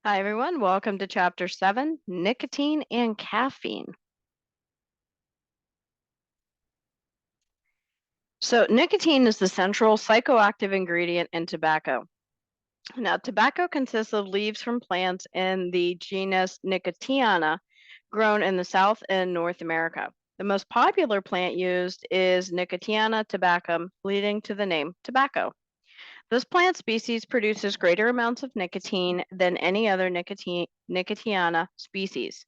Hi, everyone. Welcome to Chapter 7, Nicotine and Caffeine. So, nicotine is the central psychoactive ingredient in tobacco. Now, tobacco consists of leaves from plants in the genus Nicotiana, grown in the South and North America. The most popular plant used is Nicotiana tabacum, leading to the name tobacco. This plant species produces greater amounts of nicotine than any other Nicotiana species.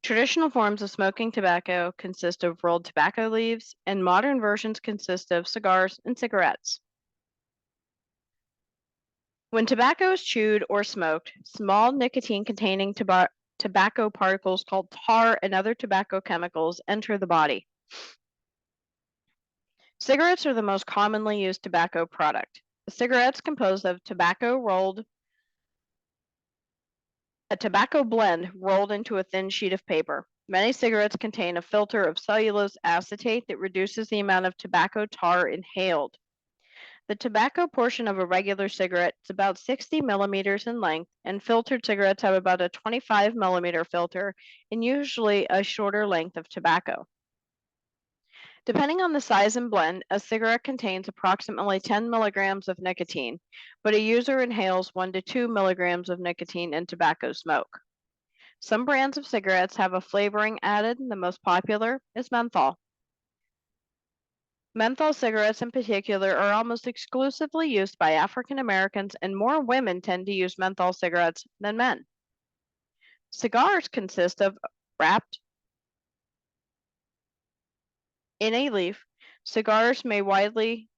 Traditional forms of smoking tobacco consist of rolled tobacco leaves, and modern versions consist of cigars and cigarettes. When tobacco is chewed or smoked, small nicotine containing tobacco particles called tar and other tobacco chemicals enter the body. Cigarettes are the most commonly used tobacco product. A cigarette's composed of a tobacco blend rolled into a thin sheet of paper. Many cigarettes contain a filter of cellulose acetate that reduces the amount of tobacco tar inhaled. The tobacco portion of a regular cigarette is about 60 millimeters in length, and filtered cigarettes have about a 25 millimeter filter and usually a shorter length of tobacco. Depending on the size and blend, a cigarette contains approximately 10 milligrams of nicotine, but a user inhales 1 to 2 milligrams of nicotine in tobacco smoke. Some brands of cigarettes have a flavoring added, and the most popular is menthol. Menthol cigarettes, in particular, are almost exclusively used by African Americans, and more women tend to use menthol cigarettes than men. Cigars consist of wrapped in a leaf. Cigars may vary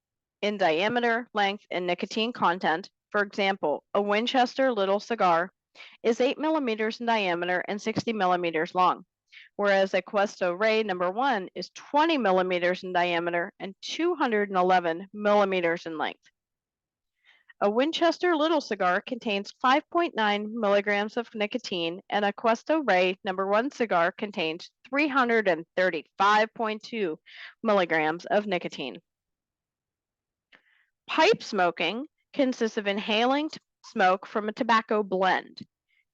in diameter, length, and nicotine content. For example, a Winchester Little cigar is 8 millimeters in diameter and 60 millimeters long, whereas a Cuesto Rey number 1 is 20 millimeters in diameter and 211 millimeters in length. A Winchester Little cigar contains 5.9 milligrams of nicotine, and a Cuesto Rey number 1 cigar contains 335.2 milligrams of nicotine. Pipe smoking consists of inhaling smoke from a tobacco blend.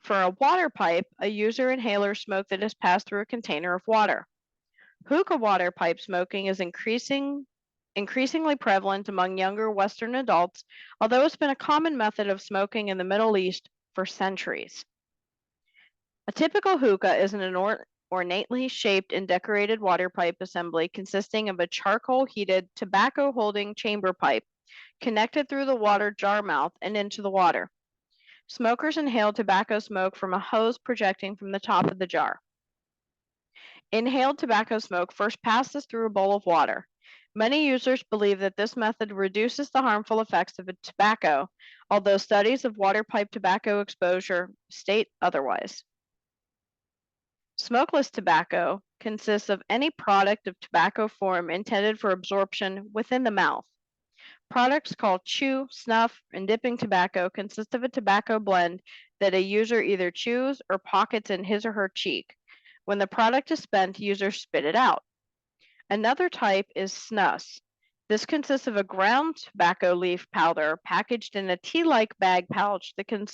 For a water pipe, a user inhales smoke that is passed through a container of water. Hookah water pipe smoking is increasingly prevalent among younger Western adults, although it's been a common method of smoking in the Middle East for centuries. A typical hookah is an ornately shaped and decorated water pipe assembly consisting of a charcoal heated tobacco holding chamber pipe connected through the water jar mouth and into the water. Smokers inhale tobacco smoke from a hose projecting from the top of the jar. Inhaled tobacco smoke first passes through a bowl of water. Many users believe that this method reduces the harmful effects of tobacco, although studies of water pipe tobacco exposure state otherwise. Smokeless tobacco consists of any product of tobacco form intended for absorption within the mouth. Products called chew, snuff, and dipping tobacco consist of a tobacco blend that a user either chews or pockets in his or her cheek. When the product is spent, users spit it out. Another type is snus. This consists of a ground tobacco leaf powder packaged in a tea-like bag pouch that can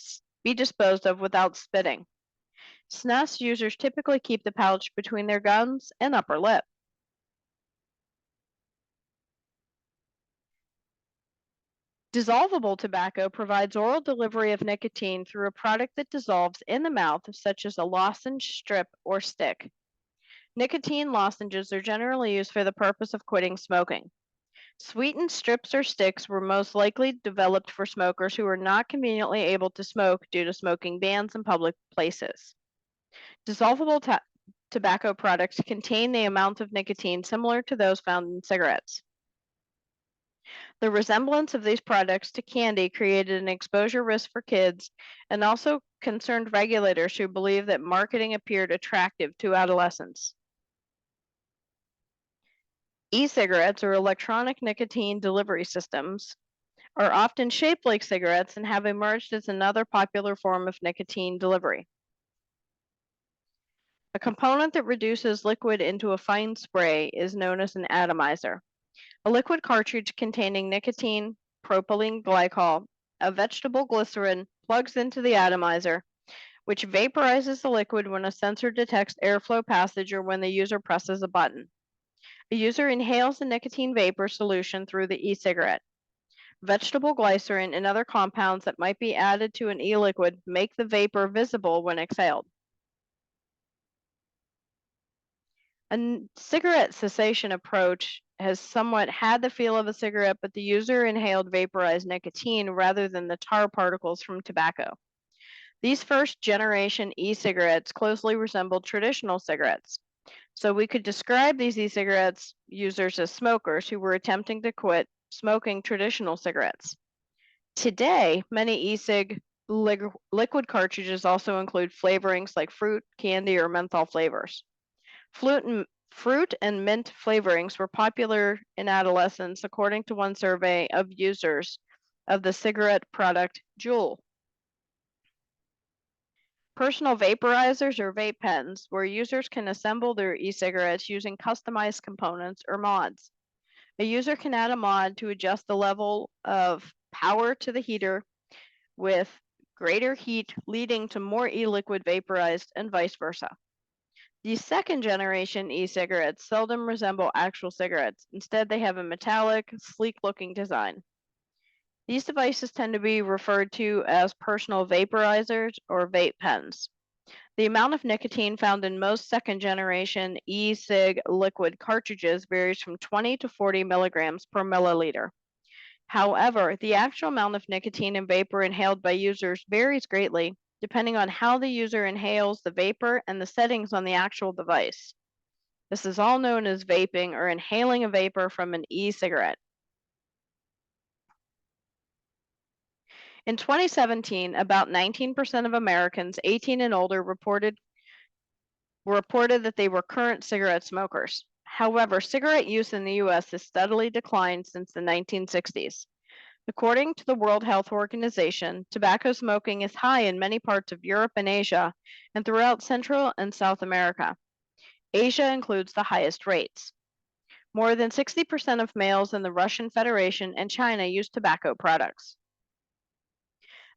be disposed of without spitting. Snus users typically keep the pouch between their gums and upper lip. Dissolvable tobacco provides oral delivery of nicotine through a product that dissolves in the mouth, such as a lozenge strip or stick. Nicotine lozenges are generally used for the purpose of quitting smoking. Sweetened strips or sticks were most likely developed for smokers who were not conveniently able to smoke due to smoking bans in public places. Dissolvable tobacco products contain the amount of nicotine similar to those found in cigarettes. The resemblance of these products to candy created an exposure risk for kids and also concerned regulators who believed that marketing appeared attractive to adolescents. E-cigarettes, or electronic nicotine delivery systems, are often shaped like cigarettes and have emerged as another popular form of nicotine delivery. A component that reduces liquid into a fine spray is known as an atomizer. A liquid cartridge containing nicotine, propylene glycol, a vegetable glycerin plugs into the atomizer, which vaporizes the liquid when a sensor detects airflow passage or when the user presses a button. A user inhales the nicotine vapor solution through the e-cigarette. Vegetable glycerin and other compounds that might be added to an e-liquid make the vapor visible when exhaled. A cigarette cessation approach has somewhat had the feel of a cigarette, but the user inhaled vaporized nicotine rather than the tar particles from tobacco. These first generation e cigarettes closely resembled traditional cigarettes. So we could describe these e cigarettes users as smokers who were attempting to quit smoking traditional cigarettes. Today, many e cig liquid cartridges also include flavorings like fruit, candy, or menthol flavors. Fruit and mint flavorings were popular in adolescence, according to one survey of users of the cigarette product Juul. Personal vaporizers or vape pens, where users can assemble their e-cigarettes using customized components or mods. A user can add a mod to adjust the level of power to the heater with greater heat leading to more e-liquid vaporized and vice versa. These second generation e-cigarettes seldom resemble actual cigarettes. Instead, they have a metallic, sleek looking design. These devices tend to be referred to as personal vaporizers or vape pens. The amount of nicotine found in most second generation e-cig liquid cartridges varies from 20 to 40 milligrams per milliliter. However, the actual amount of nicotine and vapor inhaled by users varies greatly, depending on how the user inhales the vapor and the settings on the actual device. This is all known as vaping or inhaling a vapor from an e-cigarette. In 2017, about 19% of Americans 18 and older reported that they were current cigarette smokers. However, cigarette use in the US has steadily declined since the 1960s. According to the World Health Organization, tobacco smoking is high in many parts of Europe and Asia and throughout Central and South America. Asia includes the highest rates. More than 60% of males in the Russian Federation and China use tobacco products.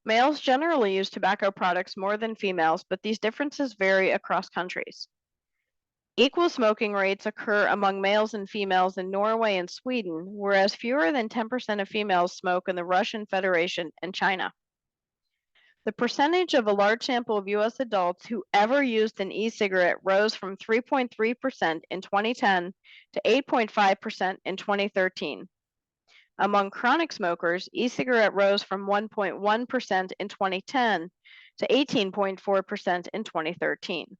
Males generally use tobacco products more than females, but these differences vary across countries. Equal smoking rates occur among males and females in Norway and Sweden, whereas fewer than 10% of females smoke in the Russian Federation and China. The percentage of a large sample of US adults who ever used an e-cigarette rose from 3.3% in 2010 to 8.5% in 2013. Among chronic smokers, e-cigarette rose from 1.1% in 2010 to 18.4% in 2013.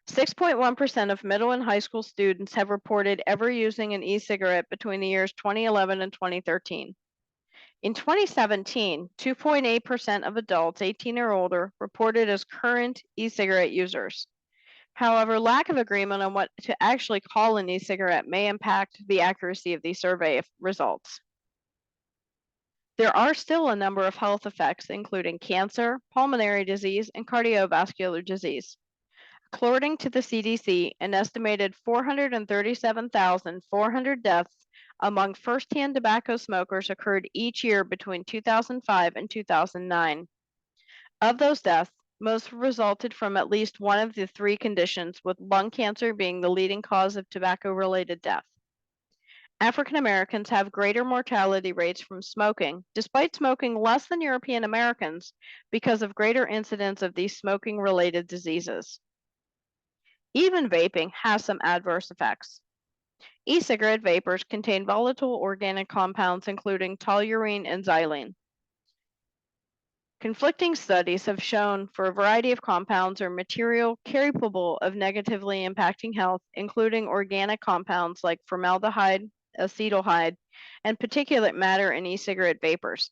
6.1% of middle and high school students have reported ever using an e-cigarette between the years 2011 and 2013. In 2017, 2.8% of adults 18 or older reported as current e-cigarette users. However, lack of agreement on what to actually call an e-cigarette may impact the accuracy of these survey results. There are still a number of health effects, including cancer, pulmonary disease, and cardiovascular disease. According to the CDC, an estimated 437,400 deaths among first-hand tobacco smokers occurred each year between 2005 and 2009. Of those deaths, most resulted from at least one of the three conditions, with lung cancer being the leading cause of tobacco-related death. African Americans have greater mortality rates from smoking, despite smoking less than European Americans, because of greater incidence of these smoking-related diseases. Even vaping has some adverse effects. E-cigarette vapors contain volatile organic compounds including toluene and xylene. Conflicting studies have shown for a variety of compounds or material capable of negatively impacting health, including organic compounds like formaldehyde, acetaldehyde, and particulate matter in e-cigarette vapors.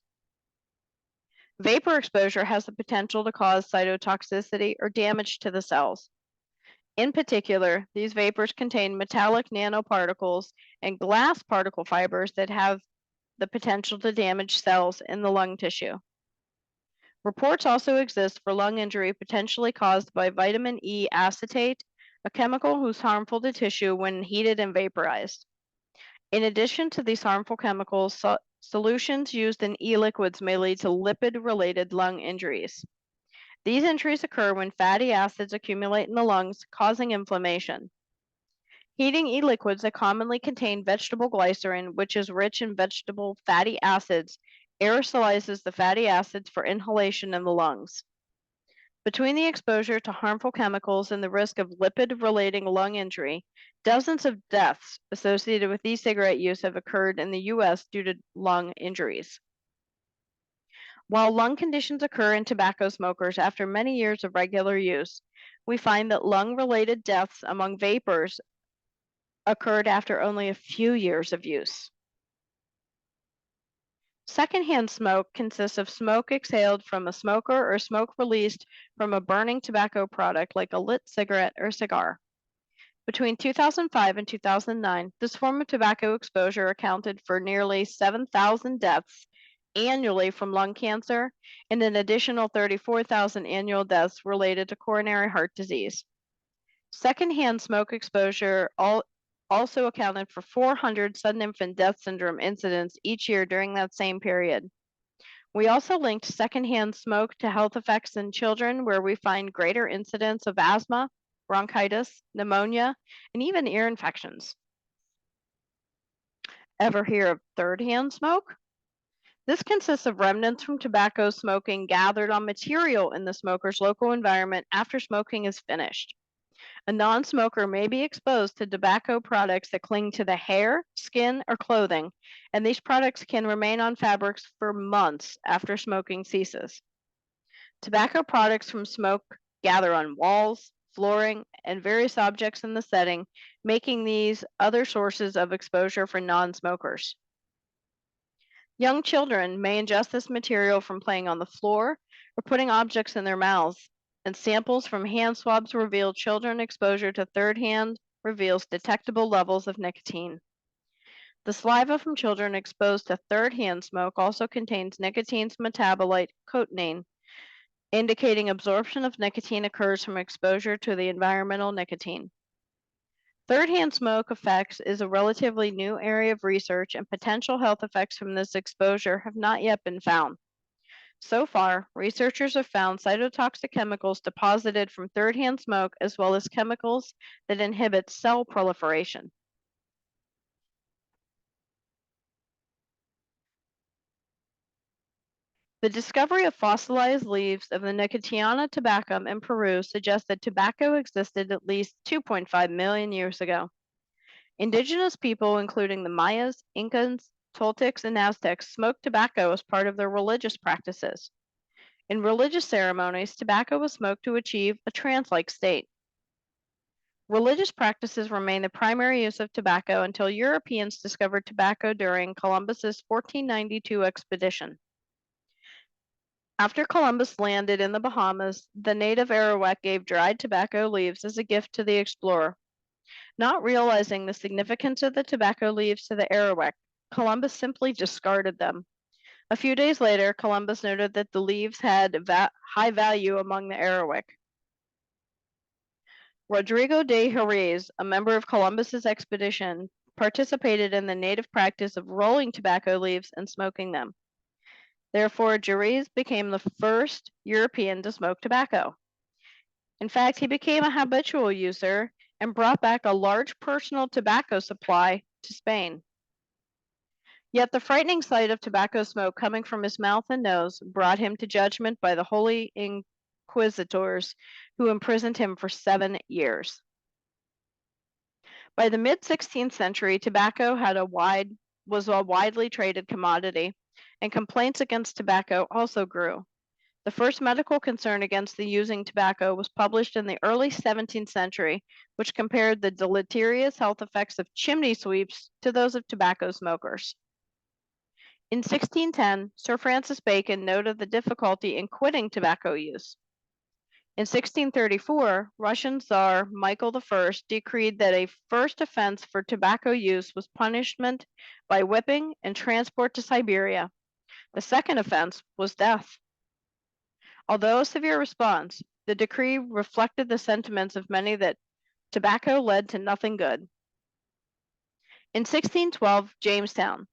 Vapor exposure has the potential to cause cytotoxicity or damage to the cells. In particular, these vapors contain metallic nanoparticles and glass particle fibers that have the potential to damage cells in the lung tissue. Reports also exist for lung injury potentially caused by vitamin E acetate, a chemical who's harmful to tissue when heated and vaporized. In addition to these harmful chemicals, solutions used in e-liquids may lead to lipid-related lung injuries. These injuries occur when fatty acids accumulate in the lungs, causing inflammation. Heating e-liquids that commonly contain vegetable glycerin, which is rich in vegetable fatty acids, aerosolizes the fatty acids for inhalation in the lungs. Between the exposure to harmful chemicals and the risk of lipid-related lung injury, dozens of deaths associated with e-cigarette use have occurred in the U.S. due to lung injuries. While lung conditions occur in tobacco smokers after many years of regular use, we find that lung-related deaths among vapers occurred after only a few years of use. Secondhand smoke consists of smoke exhaled from a smoker or smoke released from a burning tobacco product like a lit cigarette or cigar. Between 2005 and 2009, this form of tobacco exposure accounted for nearly 7,000 deaths annually from lung cancer and an additional 34,000 annual deaths related to coronary heart disease. Secondhand smoke exposure also accounted for 400 sudden infant death syndrome incidents each year during that same period. We also linked secondhand smoke to health effects in children, where we find greater incidence of asthma, bronchitis, pneumonia, and even ear infections. Ever hear of third-hand smoke? This consists of remnants from tobacco smoking gathered on material in the smoker's local environment after smoking is finished. A non-smoker may be exposed to tobacco products that cling to the hair, skin, or clothing, and these products can remain on fabrics for months after smoking ceases. Tobacco products from smoke gather on walls, flooring, and various objects in the setting, making these other sources of exposure for non-smokers. Young children may ingest this material from playing on the floor or putting objects in their mouths, and samples from hand swabs reveal children exposure to third hand reveals detectable levels of nicotine. The saliva from children exposed to third hand smoke also contains nicotine's metabolite, cotinine, indicating absorption of nicotine occurs from exposure to the environmental nicotine. Third-hand smoke effects is a relatively new area of research, and potential health effects from this exposure have not yet been found. So far, researchers have found cytotoxic chemicals deposited from third-hand smoke as well as chemicals that inhibit cell proliferation. The discovery of fossilized leaves of the Nicotiana tabacum in Peru suggests that tobacco existed at least 2.5 million years ago. Indigenous people, including the Mayas, Incas, Toltecs, and Aztecs, smoked tobacco as part of their religious practices. In religious ceremonies, tobacco was smoked to achieve a trance-like state. Religious practices remained the primary use of tobacco until Europeans discovered tobacco during Columbus's 1492 expedition. After Columbus landed in the Bahamas, the native Arawak gave dried tobacco leaves as a gift to the explorer. Not realizing the significance of the tobacco leaves to the Arawak, Columbus simply discarded them. A few days later, Columbus noted that the leaves had high value among the Arawak. Rodrigo de Jerez, a member of Columbus's expedition, participated in the native practice of rolling tobacco leaves and smoking them. Therefore, Jerez became the first European to smoke tobacco. In fact, he became a habitual user and brought back a large personal tobacco supply to Spain. Yet the frightening sight of tobacco smoke coming from his mouth and nose brought him to judgment by the holy inquisitors, who imprisoned him for 7 years. By the mid-16th century, tobacco was a widely traded commodity, and complaints against tobacco also grew. The first medical concern against the using tobacco was published in the early 17th century, which compared the deleterious health effects of chimney sweeps to those of tobacco smokers. In 1610, Sir Francis Bacon noted the difficulty in quitting tobacco use. In 1634, Russian Tsar Michael I decreed that a first offense for tobacco use was punishment by whipping and transport to Siberia. The second offense was death. Although a severe response, the decree reflected the sentiments of many that tobacco led to nothing good. In 1612, Jamestown,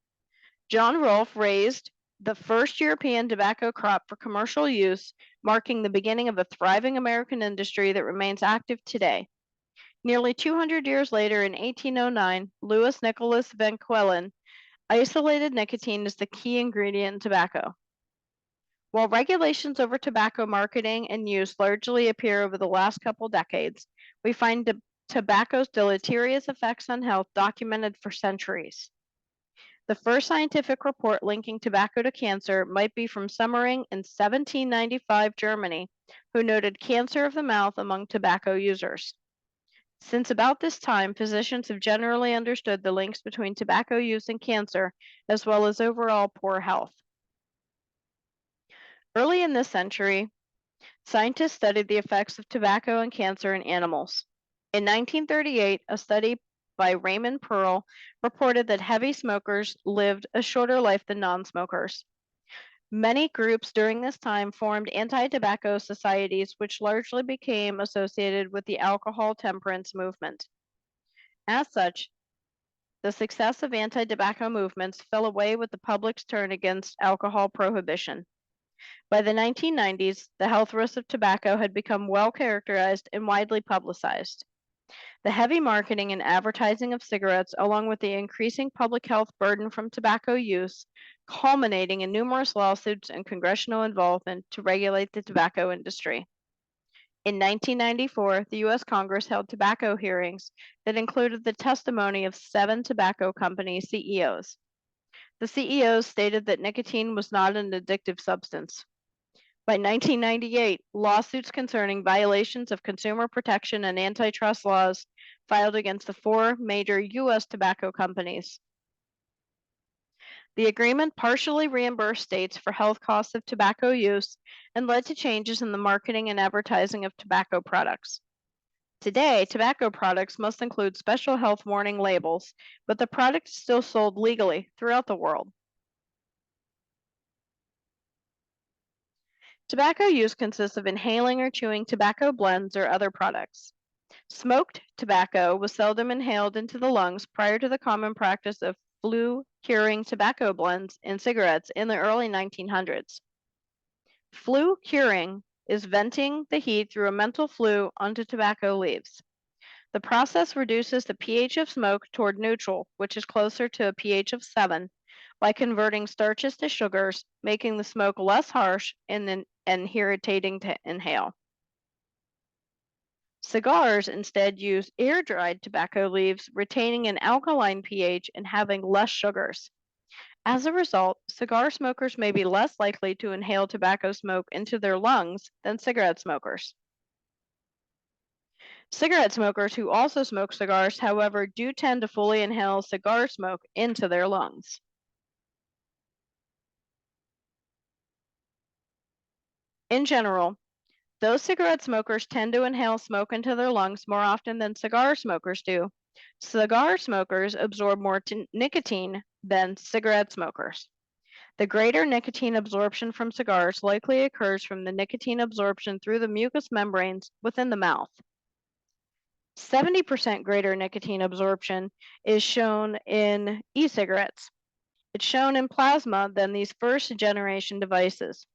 John Rolfe raised the first European tobacco crop for commercial use, marking the beginning of a thriving American industry that remains active today. Nearly 200 years later, in 1809, Louis Nicholas van Quellen isolated nicotine as the key ingredient in tobacco. While regulations over tobacco marketing and use largely appear over the last couple decades, we find tobacco's deleterious effects on health documented for centuries. The first scientific report linking tobacco to cancer might be from Summering in 1795 Germany, who noted cancer of the mouth among tobacco users. Since about this time, physicians have generally understood the links between tobacco use and cancer, as well as overall poor health. Early in this century, scientists studied the effects of tobacco and cancer in animals. In 1938, a study by Raymond Pearl reported that heavy smokers lived a shorter life than non-smokers. Many groups during this time formed anti-tobacco societies, which largely became associated with the alcohol temperance movement. As such, the success of anti-tobacco movements fell away with the public's turn against alcohol prohibition. By the 1990s, the health risks of tobacco had become well characterized and widely publicized. The heavy marketing and advertising of cigarettes, along with the increasing public health burden from tobacco use, culminating in numerous lawsuits and congressional involvement to regulate the tobacco industry. In 1994, the U.S. Congress held tobacco hearings that included the testimony of 7 tobacco company CEOs. The CEOs stated that nicotine was not an addictive substance. By 1998, lawsuits concerning violations of consumer protection and antitrust laws filed against the 4 major U.S. tobacco companies. The agreement partially reimbursed states for health costs of tobacco use and led to changes in the marketing and advertising of tobacco products. Today, tobacco products must include special health warning labels, but the product is still sold legally throughout the world. Tobacco use consists of inhaling or chewing tobacco blends or other products. Smoked tobacco was seldom inhaled into the lungs prior to the common practice of flue-curing tobacco blends in cigarettes in the early 1900s. Flue-curing is venting the heat through a menthol flue onto tobacco leaves. The process reduces the pH of smoke toward neutral, which is closer to a pH of 7, by converting starches to sugars, making the smoke less harsh and irritating to inhale. Cigars instead use air-dried tobacco leaves, retaining an alkaline pH and having less sugars. As a result, cigar smokers may be less likely to inhale tobacco smoke into their lungs than cigarette smokers. Cigarette smokers who also smoke cigars, however, do tend to fully inhale cigar smoke into their lungs. In general, those cigarette smokers tend to inhale smoke into their lungs more often than cigar smokers do. Cigar smokers absorb more nicotine than cigarette smokers. The greater nicotine absorption from cigars likely occurs from the nicotine absorption through the mucous membranes within the mouth. 70% greater nicotine absorption is shown in e-cigarettes. It's shown in plasma than these first generation devices.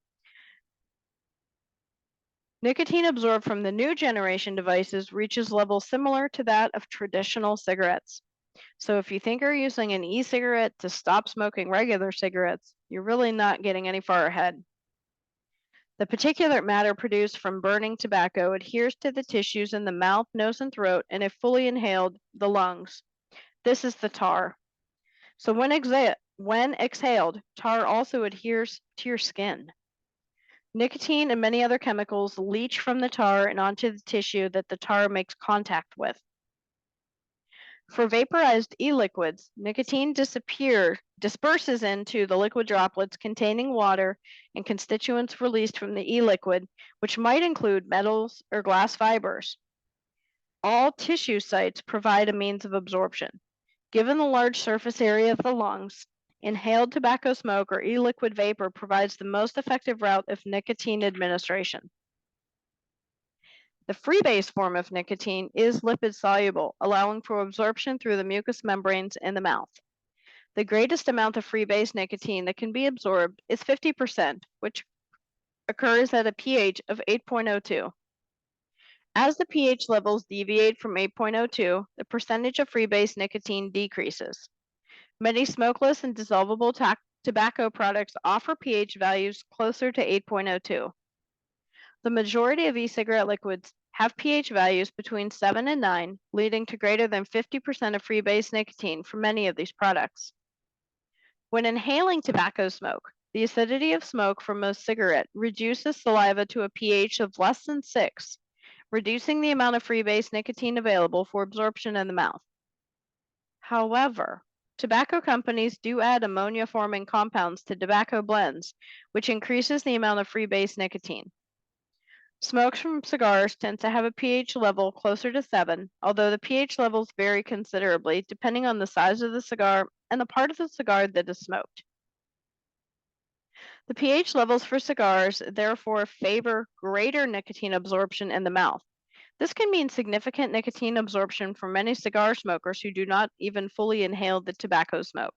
Nicotine absorbed from the new generation devices reaches levels similar to that of traditional cigarettes. So if you think you're using an e-cigarette to stop smoking regular cigarettes, you're really not getting any far ahead. The particulate matter produced from burning tobacco adheres to the tissues in the mouth, nose, and throat, and if fully inhaled, the lungs. This is the tar. So when exhaled, tar also adheres to your skin. Nicotine and many other chemicals leach from the tar and onto the tissue that the tar makes contact with. For vaporized e-liquids, nicotine disperses into the liquid droplets containing water and constituents released from the e-liquid, which might include metals or glass fibers. All tissue sites provide a means of absorption. Given the large surface area of the lungs, inhaled tobacco smoke or e-liquid vapor provides the most effective route of nicotine administration. The free-base form of nicotine is lipid-soluble, allowing for absorption through the mucous membranes in the mouth. The greatest amount of free base nicotine that can be absorbed is 50%, which occurs at a pH of 8.02. As the pH levels deviate from 8.02, the percentage of free base nicotine decreases. Many smokeless and dissolvable tobacco products offer pH values closer to 8.02. The majority of e-cigarette liquids have pH values between 7 and 9, leading to greater than 50% of free base nicotine for many of these products. When inhaling tobacco smoke, the acidity of smoke from a cigarette reduces saliva to a pH of less than 6, reducing the amount of free base nicotine available for absorption in the mouth. However, tobacco companies do add ammonia-forming compounds to tobacco blends, which increases the amount of free base nicotine. Smokes from cigars tend to have a pH level closer to 7, although the pH levels vary considerably depending on the size of the cigar and the part of the cigar that is smoked. The pH levels for cigars therefore favor greater nicotine absorption in the mouth. This can mean significant nicotine absorption for many cigar smokers who do not even fully inhale the tobacco smoke.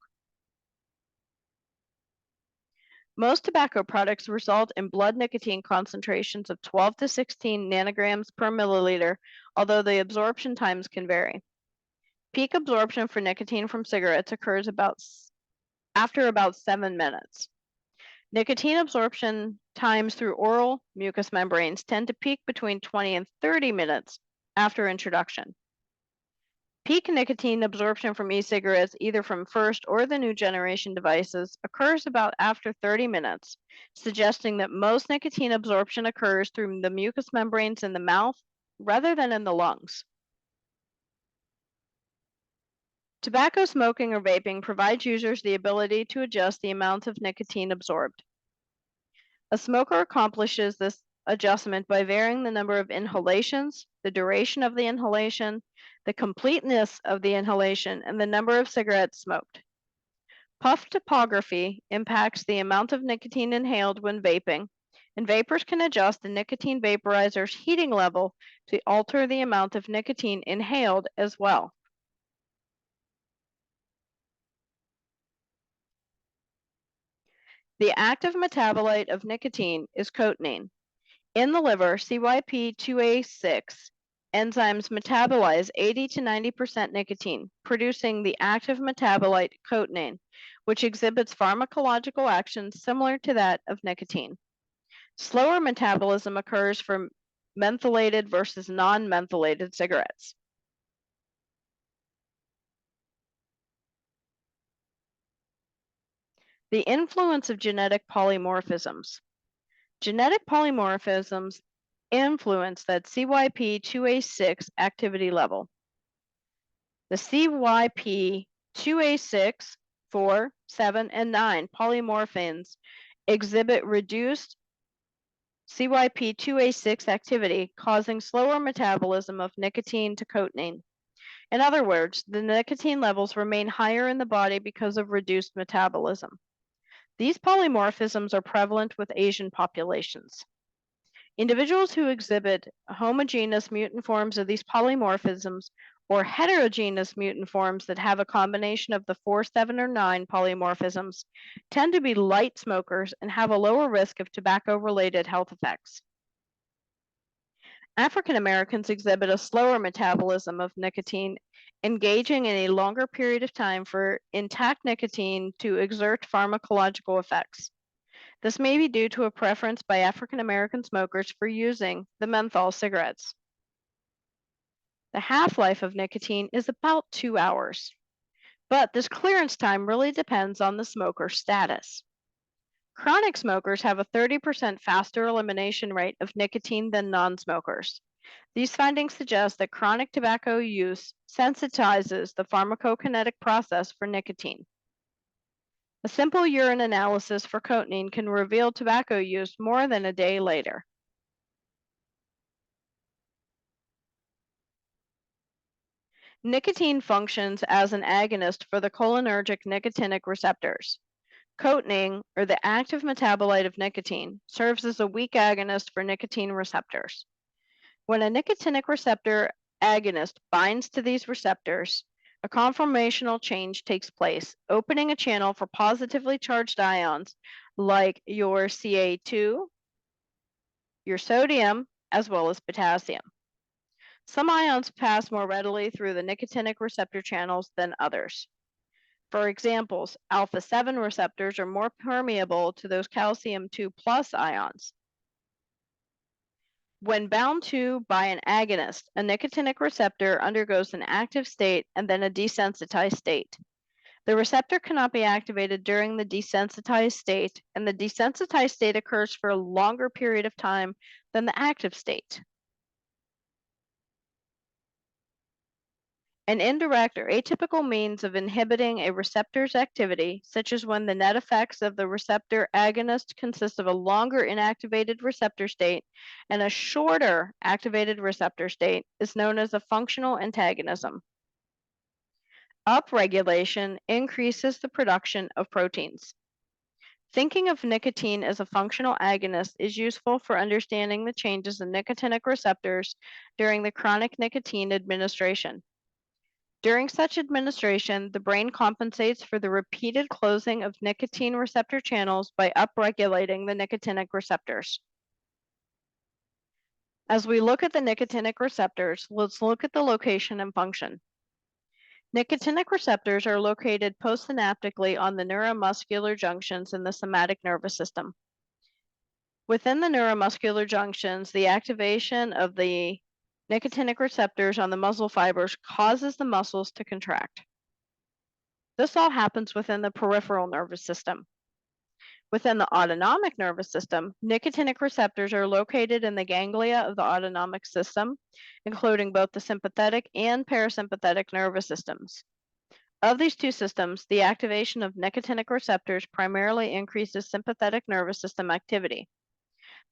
Most tobacco products result in blood nicotine concentrations of 12 to 16 nanograms per milliliter, although the absorption times can vary. Peak absorption for nicotine from cigarettes occurs after about 7 minutes. Nicotine absorption times through oral mucous membranes tend to peak between 20 and 30 minutes after introduction. Peak nicotine absorption from e-cigarettes, either from first or the new generation devices, occurs about after 30 minutes, suggesting that most nicotine absorption occurs through the mucous membranes in the mouth rather than in the lungs. Tobacco smoking or vaping provides users the ability to adjust the amount of nicotine absorbed. A smoker accomplishes this adjustment by varying the number of inhalations, the duration of the inhalation, the completeness of the inhalation, and the number of cigarettes smoked. Puff topography impacts the amount of nicotine inhaled when vaping, and vapors can adjust the nicotine vaporizer's heating level to alter the amount of nicotine inhaled as well. The active metabolite of nicotine is cotinine. In the liver, CYP2A6 enzymes metabolize 80 to 90% nicotine, producing the active metabolite cotinine, which exhibits pharmacological action similar to that of nicotine. Slower metabolism occurs for mentholated versus non-mentholated cigarettes. The influence of genetic polymorphisms. Genetic polymorphisms influence that CYP2A6 activity level. The CYP2A6, 4, 7, and 9 polymorphins exhibit reduced CYP2A6 activity, causing slower metabolism of nicotine to cotinine. In other words, the nicotine levels remain higher in the body because of reduced metabolism. These polymorphisms are prevalent with Asian populations. Individuals who exhibit homogeneous mutant forms of these polymorphisms or heterogeneous mutant forms that have a combination of the 4, 7, or 9 polymorphisms tend to be light smokers and have a lower risk of tobacco-related health effects. African Americans exhibit a slower metabolism of nicotine, engaging in a longer period of time for intact nicotine to exert pharmacological effects. This may be due to a preference by African American smokers for using the menthol cigarettes. The half-life of nicotine is about 2 hours, but this clearance time really depends on the smoker's status. Chronic smokers have a 30% faster elimination rate of nicotine than non-smokers. These findings suggest that chronic tobacco use sensitizes the pharmacokinetic process for nicotine. A simple urine analysis for cotinine can reveal tobacco use more than a day later. Nicotine functions as an agonist for the cholinergic nicotinic receptors. Cotinine, or the active metabolite of nicotine, serves as a weak agonist for nicotine receptors. When a nicotinic receptor agonist binds to these receptors, A conformational change takes place, opening a channel for positively charged ions like your Ca2, your sodium, as well as potassium. Some ions pass more readily through the nicotinic receptor channels than others. For examples, alpha 7 receptors are more permeable to those calcium 2 plus ions. When bound to by an agonist, a nicotinic receptor undergoes an active state and then a desensitized state. The receptor cannot be activated during the desensitized state, and the desensitized state occurs for a longer period of time than the active state. An indirect or atypical means of inhibiting a receptor's activity, such as when the net effects of the receptor agonist consist of a longer inactivated receptor state and a shorter activated receptor state, is known as a functional antagonism. Upregulation increases the production of proteins. Thinking of nicotine as a functional agonist is useful for understanding the changes in nicotinic receptors during the chronic nicotine administration. During such administration, the brain compensates for the repeated closing of nicotine receptor channels by upregulating the nicotinic receptors. As we look at the nicotinic receptors, let's look at the location and function. Nicotinic receptors are located postsynaptically on the neuromuscular junctions in the somatic nervous system. Within the neuromuscular junctions, the activation of the nicotinic receptors on the muscle fibers causes the muscles to contract. This all happens within the peripheral nervous system. Within the autonomic nervous system, nicotinic receptors are located in the ganglia of the autonomic system, including both the sympathetic and parasympathetic nervous systems. Of these two systems, the activation of nicotinic receptors primarily increases sympathetic nervous system activity.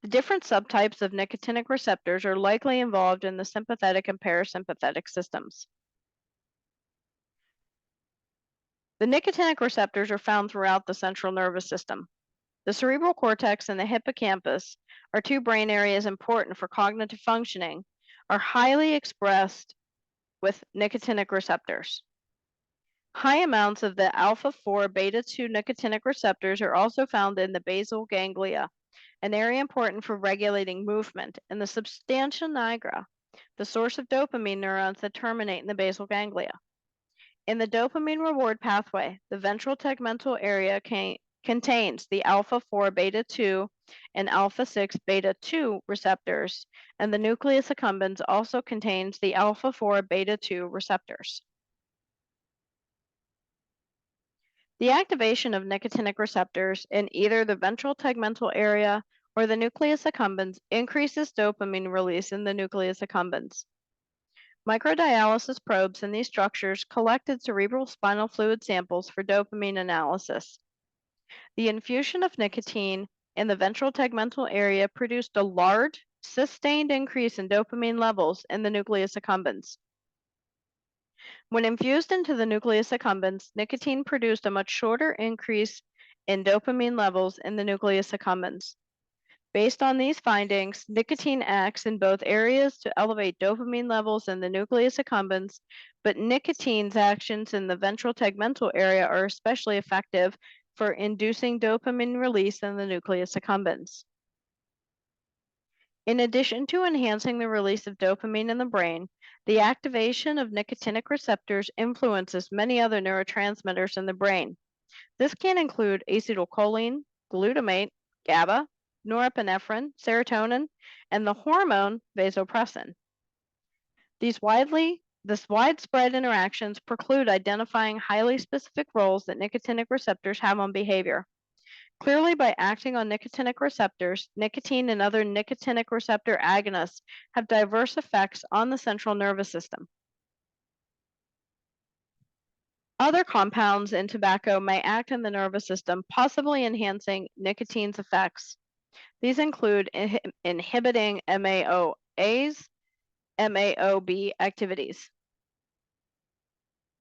The different subtypes of nicotinic receptors are likely involved in the sympathetic and parasympathetic systems. The nicotinic receptors are found throughout the central nervous system. The cerebral cortex and the hippocampus are two brain areas important for cognitive functioning, are highly expressed with nicotinic receptors. High amounts of the alpha 4 beta 2 nicotinic receptors are also found in the basal ganglia, an area important for regulating movement, and the substantia nigra, the source of dopamine neurons that terminate in the basal ganglia. In the dopamine reward pathway, the ventral tegmental area contains the alpha 4 beta 2 and alpha 6 beta 2 receptors, and the nucleus accumbens also contains the alpha 4 beta 2 receptors. The activation of nicotinic receptors in either the ventral tegmental area or the nucleus accumbens increases dopamine release in the nucleus accumbens. Microdialysis probes in these structures collected cerebral spinal fluid samples for dopamine analysis. The infusion of nicotine in the ventral tegmental area produced a large, sustained increase in dopamine levels in the nucleus accumbens. When infused into the nucleus accumbens, nicotine produced a much shorter increase in dopamine levels in the nucleus accumbens. Based on these findings, nicotine acts in both areas to elevate dopamine levels in the nucleus accumbens, but nicotine's actions in the ventral tegmental area are especially effective for inducing dopamine release in the nucleus accumbens. In addition to enhancing the release of dopamine in the brain, the activation of nicotinic receptors influences many other neurotransmitters in the brain. This can include acetylcholine, glutamate, GABA, norepinephrine, serotonin, and the hormone vasopressin. This widespread interactions preclude identifying highly specific roles that nicotinic receptors have on behavior. Clearly, by acting on nicotinic receptors, nicotine and other nicotinic receptor agonists have diverse effects on the central nervous system. Other compounds in tobacco may act in the nervous system, possibly enhancing nicotine's effects. These include inhibiting MAOA's MAOB activities.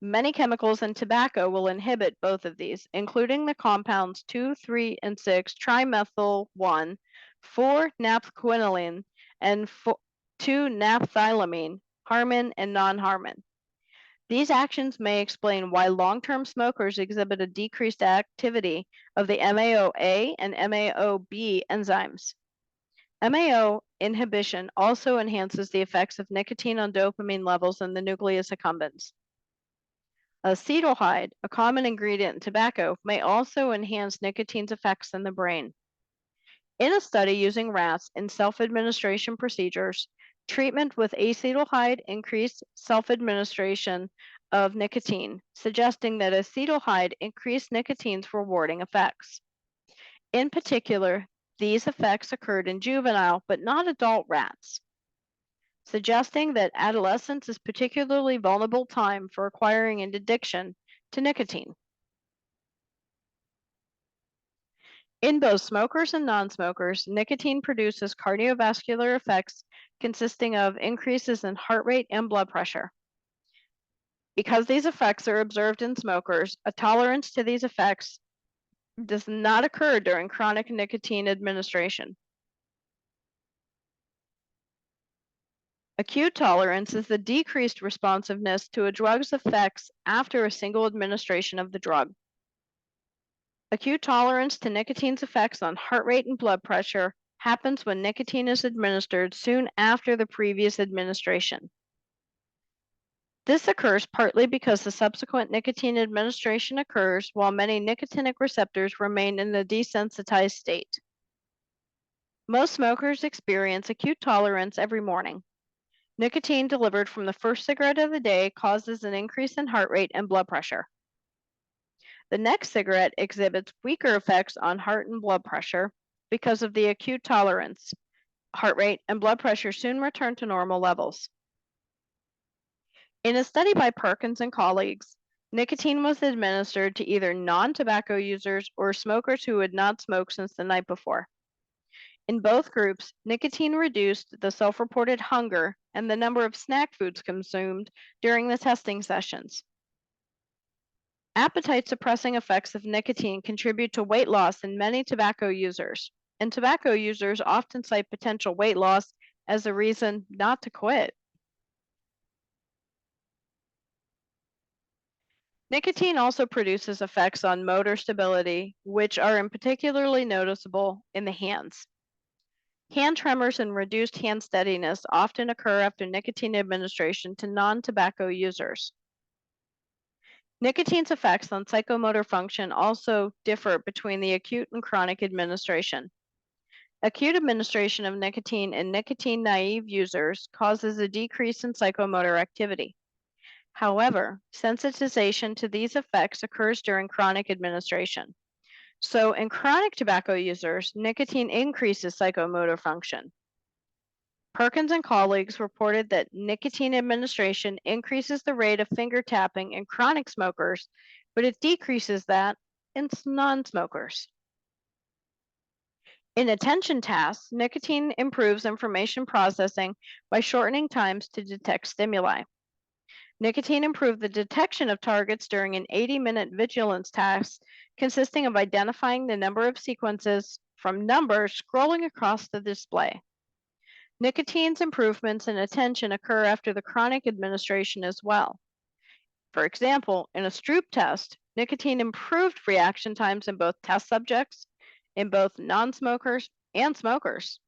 Many chemicals in tobacco will inhibit both of these, including the compounds 2, 3, and 6 trimethyl 1, 4-naphthquinone, and 2-naphthylamine, harmine and non-harmine. These actions may explain why long-term smokers exhibit a decreased activity of the MAO-A and MAO-B enzymes. MAO inhibition also enhances the effects of nicotine on dopamine levels in the nucleus accumbens. Acetaldehyde, a common ingredient in tobacco, may also enhance nicotine's effects in the brain. In a study using rats in self-administration procedures, treatment with acetaldehyde increased self-administration of nicotine, suggesting that acetaldehyde increased nicotine's rewarding effects. In particular, these effects occurred in juvenile but not adult rats, suggesting that adolescence is particularly vulnerable time for acquiring an addiction to nicotine. In both smokers and non-smokers, nicotine produces cardiovascular effects consisting of increases in heart rate and blood pressure. Because these effects are observed in smokers, a tolerance to these effects does not occur during chronic nicotine administration. Acute tolerance is the decreased responsiveness to a drug's effects after a single administration of the drug. Acute tolerance to nicotine's effects on heart rate and blood pressure happens when nicotine is administered soon after the previous administration. This occurs partly because the subsequent nicotine administration occurs while many nicotinic receptors remain in a desensitized state. Most smokers experience acute tolerance every morning. Nicotine delivered from the first cigarette of the day causes an increase in heart rate and blood pressure. The next cigarette exhibits weaker effects on heart and blood pressure because of the acute tolerance. Heart rate and blood pressure soon return to normal levels. In a study by Perkins and colleagues, nicotine was administered to either non-tobacco users or smokers who had not smoked since the night before. In both groups, nicotine reduced the self-reported hunger and the number of snack foods consumed during the testing sessions. Appetite-suppressing effects of nicotine contribute to weight loss in many tobacco users, and tobacco users often cite potential weight loss as a reason not to quit. Nicotine also produces effects on motor stability, which are in particularly noticeable in the hands. Hand tremors and reduced hand steadiness often occur after nicotine administration to non-tobacco users. Nicotine's effects on psychomotor function also differ between the acute and chronic administration. Acute administration of nicotine in nicotine-naive users causes a decrease in psychomotor activity. However, sensitization to these effects occurs during chronic administration. So, in chronic tobacco users, nicotine increases psychomotor function. Perkins and colleagues reported that nicotine administration increases the rate of finger tapping in chronic smokers, but it decreases that in non-smokers. In attention tasks, nicotine improves information processing by shortening times to detect stimuli. Nicotine improved the detection of targets during an 80-minute vigilance task consisting of identifying the number of sequences from numbers scrolling across the display. Nicotine's improvements in attention occur after the chronic administration as well. For example, in a Stroop test, nicotine improved reaction times in both test subjects, in both non-smokers and smokers.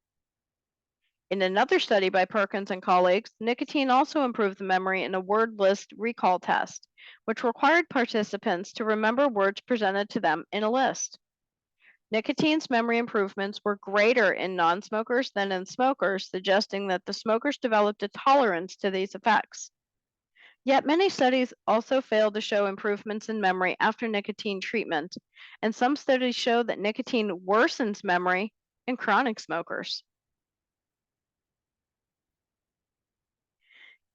In another study by Perkins and colleagues, nicotine also improved the memory in a word list recall test, which required participants to remember words presented to them in a list. Nicotine's memory improvements were greater in non-smokers than in smokers, suggesting that the smokers developed a tolerance to these effects. Yet many studies also failed to show improvements in memory after nicotine treatment, and some studies show that nicotine worsens memory in chronic smokers.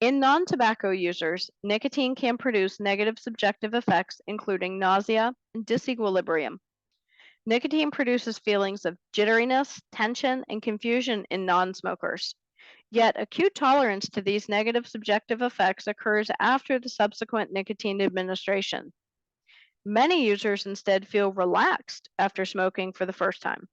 In non-tobacco users, nicotine can produce negative subjective effects, including nausea and disequilibrium. Nicotine produces feelings of jitteriness, tension, and confusion in non-smokers. Yet acute tolerance to these negative subjective effects occurs after the subsequent nicotine administration. Many users instead feel relaxed after smoking for the first time.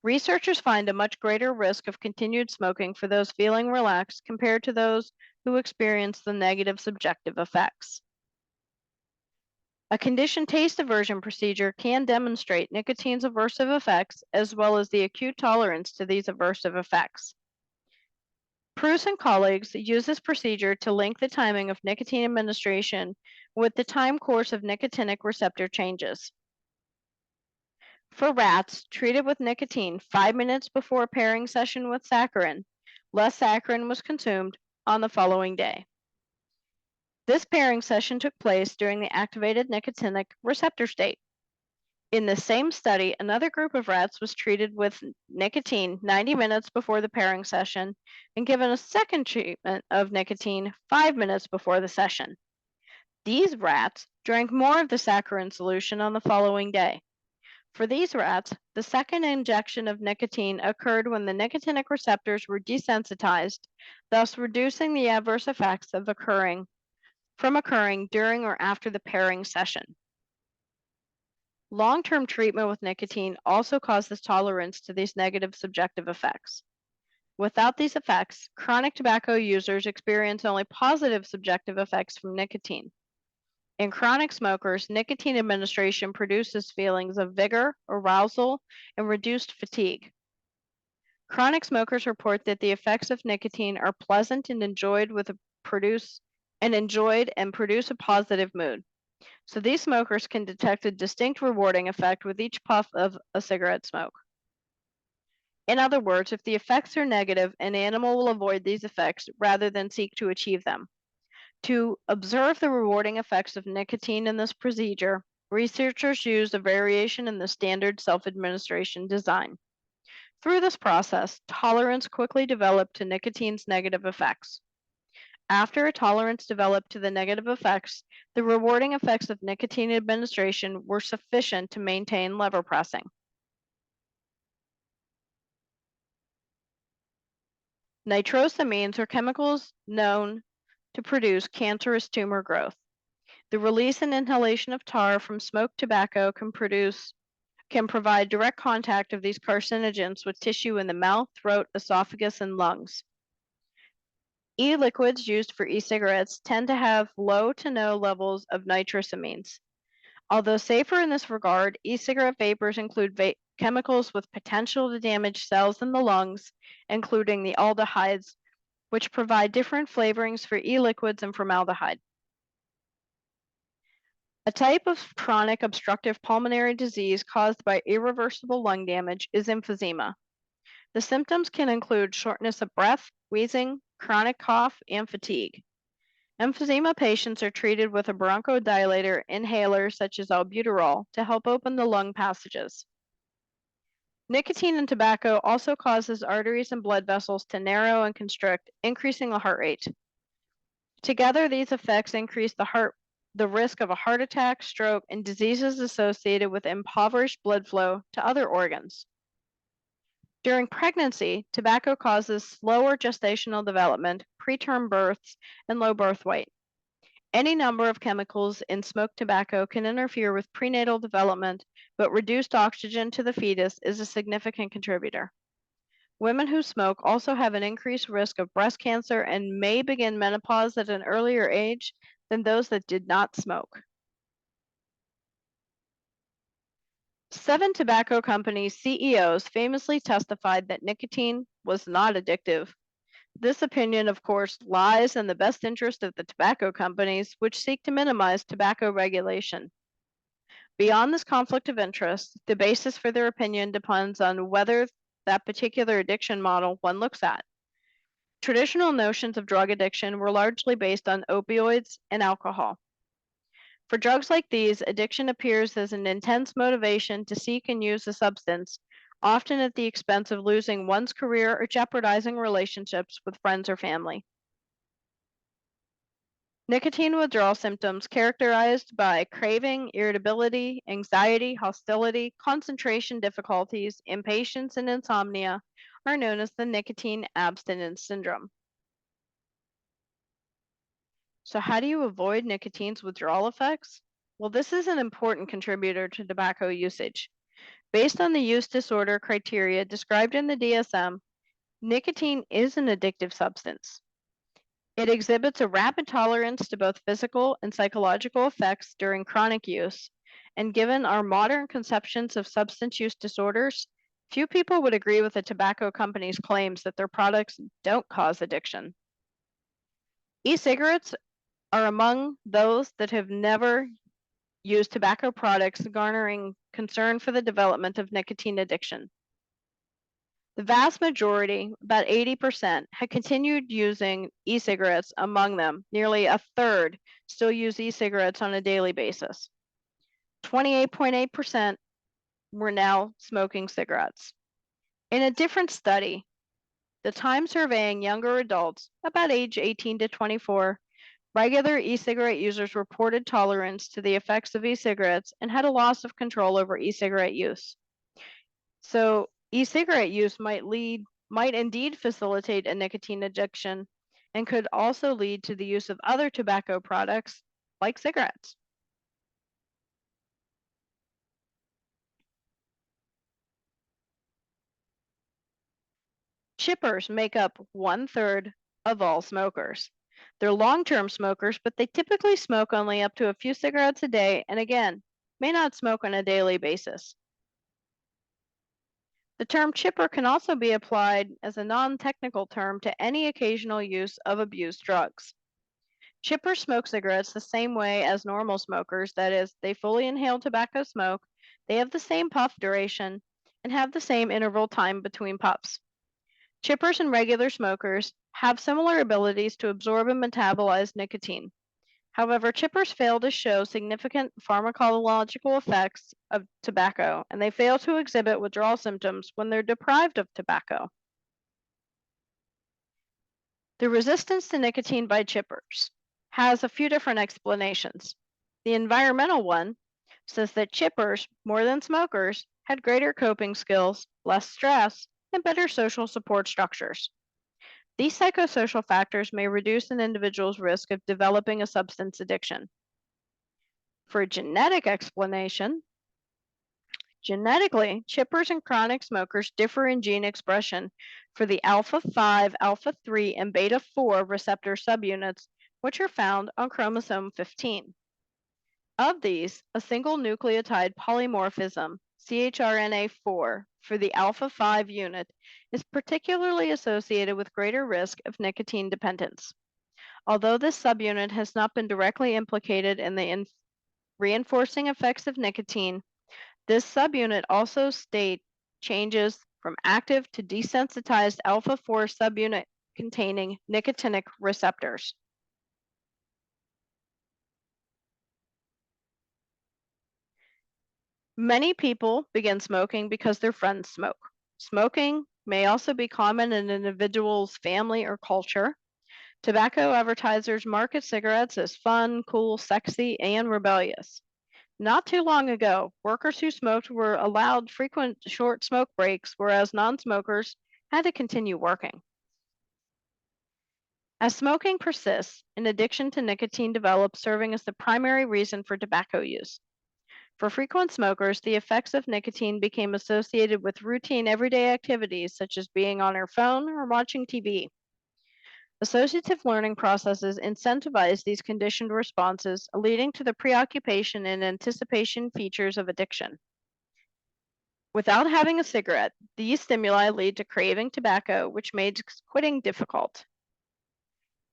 Researchers find a much greater risk of continued smoking for those feeling relaxed compared to those who experience the negative subjective effects. A conditioned taste aversion procedure can demonstrate nicotine's aversive effects as well as the acute tolerance to these aversive effects. Prus and colleagues use this procedure to link the timing of nicotine administration with the time course of nicotinic receptor changes. For rats treated with nicotine 5 minutes before a pairing session with saccharin, less saccharin was consumed on the following day. This pairing session took place during the activated nicotinic receptor state. In the same study, another group of rats was treated with nicotine 90 minutes before the pairing session and given a second treatment of nicotine 5 minutes before the session. These rats drank more of the saccharin solution on the following day. For these rats, the second injection of nicotine occurred when the nicotinic receptors were desensitized, thus reducing the adverse effects of occurring during or after the pairing session. Long-term treatment with nicotine also causes tolerance to these negative subjective effects. Without these effects, chronic tobacco users experience only positive subjective effects from nicotine. In chronic smokers, nicotine administration produces feelings of vigor, arousal, and reduced fatigue. Chronic smokers report that the effects of nicotine are pleasant and enjoyed and produce a positive mood. So these smokers can detect a distinct rewarding effect with each puff of a cigarette smoke. In other words, if the effects are negative, an animal will avoid these effects rather than seek to achieve them. To observe the rewarding effects of nicotine in this procedure, researchers used a variation in the standard self-administration design. Through this process, tolerance quickly developed to nicotine's negative effects. After a tolerance developed to the negative effects, the rewarding effects of nicotine administration were sufficient to maintain lever pressing. Nitrosamines are chemicals known to produce cancerous tumor growth. The release and inhalation of tar from smoked tobacco can provide direct contact of these carcinogens with tissue in the mouth, throat, esophagus, and lungs. E-liquids used for e-cigarettes tend to have low to no levels of nitrosamines. Although safer in this regard, e-cigarette vapors include chemicals with potential to damage cells in the lungs, including the aldehydes, which provide different flavorings for e-liquids and formaldehyde. A type of chronic obstructive pulmonary disease caused by irreversible lung damage is emphysema. The symptoms can include shortness of breath, wheezing, chronic cough, and fatigue. Emphysema patients are treated with a bronchodilator inhaler such as albuterol to help open the lung passages. Nicotine in tobacco also causes arteries and blood vessels to narrow and constrict, increasing the heart rate. Together, these effects increase the risk of a heart attack, stroke, and diseases associated with impoverished blood flow to other organs. During pregnancy, tobacco causes slower gestational development, preterm births, and low birth weight. Any number of chemicals in smoked tobacco can interfere with prenatal development, but reduced oxygen to the fetus is a significant contributor. Women who smoke also have an increased risk of breast cancer and may begin menopause at an earlier age than those that did not smoke. 7 tobacco company CEOs famously testified that nicotine was not addictive. This opinion, of course, lies in the best interest of the tobacco companies, which seek to minimize tobacco regulation. Beyond this conflict of interest, the basis for their opinion depends on whether that particular addiction model one looks at. Traditional notions of drug addiction were largely based on opioids and alcohol. For drugs like these, addiction appears as an intense motivation to seek and use a substance, often at the expense of losing one's career or jeopardizing relationships with friends or family. Nicotine withdrawal symptoms characterized by craving, irritability, anxiety, hostility, concentration difficulties, impatience, and insomnia are known as the nicotine abstinence syndrome. So how do you avoid nicotine's withdrawal effects? Well, this is an important contributor to tobacco usage. Based on the use disorder criteria described in the DSM, nicotine is an addictive substance. It exhibits a rapid tolerance to both physical and psychological effects during chronic use, and given our modern conceptions of substance use disorders, few people would agree with the tobacco company's claims that their products don't cause addiction. E cigarettes are among those that have never used tobacco products, garnering concern for the development of nicotine addiction. The vast majority, about 80%, had continued using e cigarettes. Among them, nearly a third still use e cigarettes on a daily basis. 28.8% were now smoking cigarettes. In a different study, the time surveying younger adults, about age 18 to 24, regular e cigarette users reported tolerance to the effects of e cigarettes and had a loss of control over e cigarette use. So e-cigarette use might indeed facilitate a nicotine addiction and could also lead to the use of other tobacco products like cigarettes. Chippers make up one third of all smokers. They're long-term smokers, but they typically smoke only up to a few cigarettes a day and again, may not smoke on a daily basis. The term chipper can also be applied as a non-technical term to any occasional use of abused drugs. Chippers smoke cigarettes the same way as normal smokers, that is, they fully inhale tobacco smoke, they have the same puff duration, and have the same interval time between puffs. Chippers and regular smokers have similar abilities to absorb and metabolize nicotine. However, chippers fail to show significant pharmacological effects of tobacco, and they fail to exhibit withdrawal symptoms when they're deprived of tobacco. The resistance to nicotine by chippers has a few different explanations. The environmental one says that chippers, more than smokers, had greater coping skills, less stress, and better social support structures. These psychosocial factors may reduce an individual's risk of developing a substance addiction. For a genetic explanation, genetically, chippers and chronic smokers differ in gene expression for the alpha 5, alpha 3, and beta 4 receptor subunits, which are found on chromosome 15. Of these, a single nucleotide polymorphism, ChRNA4, for the alpha 5 unit is particularly associated with greater risk of nicotine dependence. Although this subunit has not been directly implicated in the reinforcing effects of nicotine, this subunit also state changes from active to desensitized alpha 4 subunit containing nicotinic receptors. Many people begin smoking because their friends smoke. Smoking may also be common in an individual's family or culture. Tobacco advertisers market cigarettes as fun, cool, sexy, and rebellious. Not too long ago, workers who smoked were allowed frequent short smoke breaks, whereas non smokers had to continue working. As smoking persists, an addiction to nicotine develops, serving as the primary reason for tobacco use. For frequent smokers, the effects of nicotine became associated with routine everyday activities such as being on her phone or watching TV. Associative learning processes incentivize these conditioned responses, leading to the preoccupation and anticipation features of addiction. Without having a cigarette, these stimuli lead to craving tobacco, which makes quitting difficult.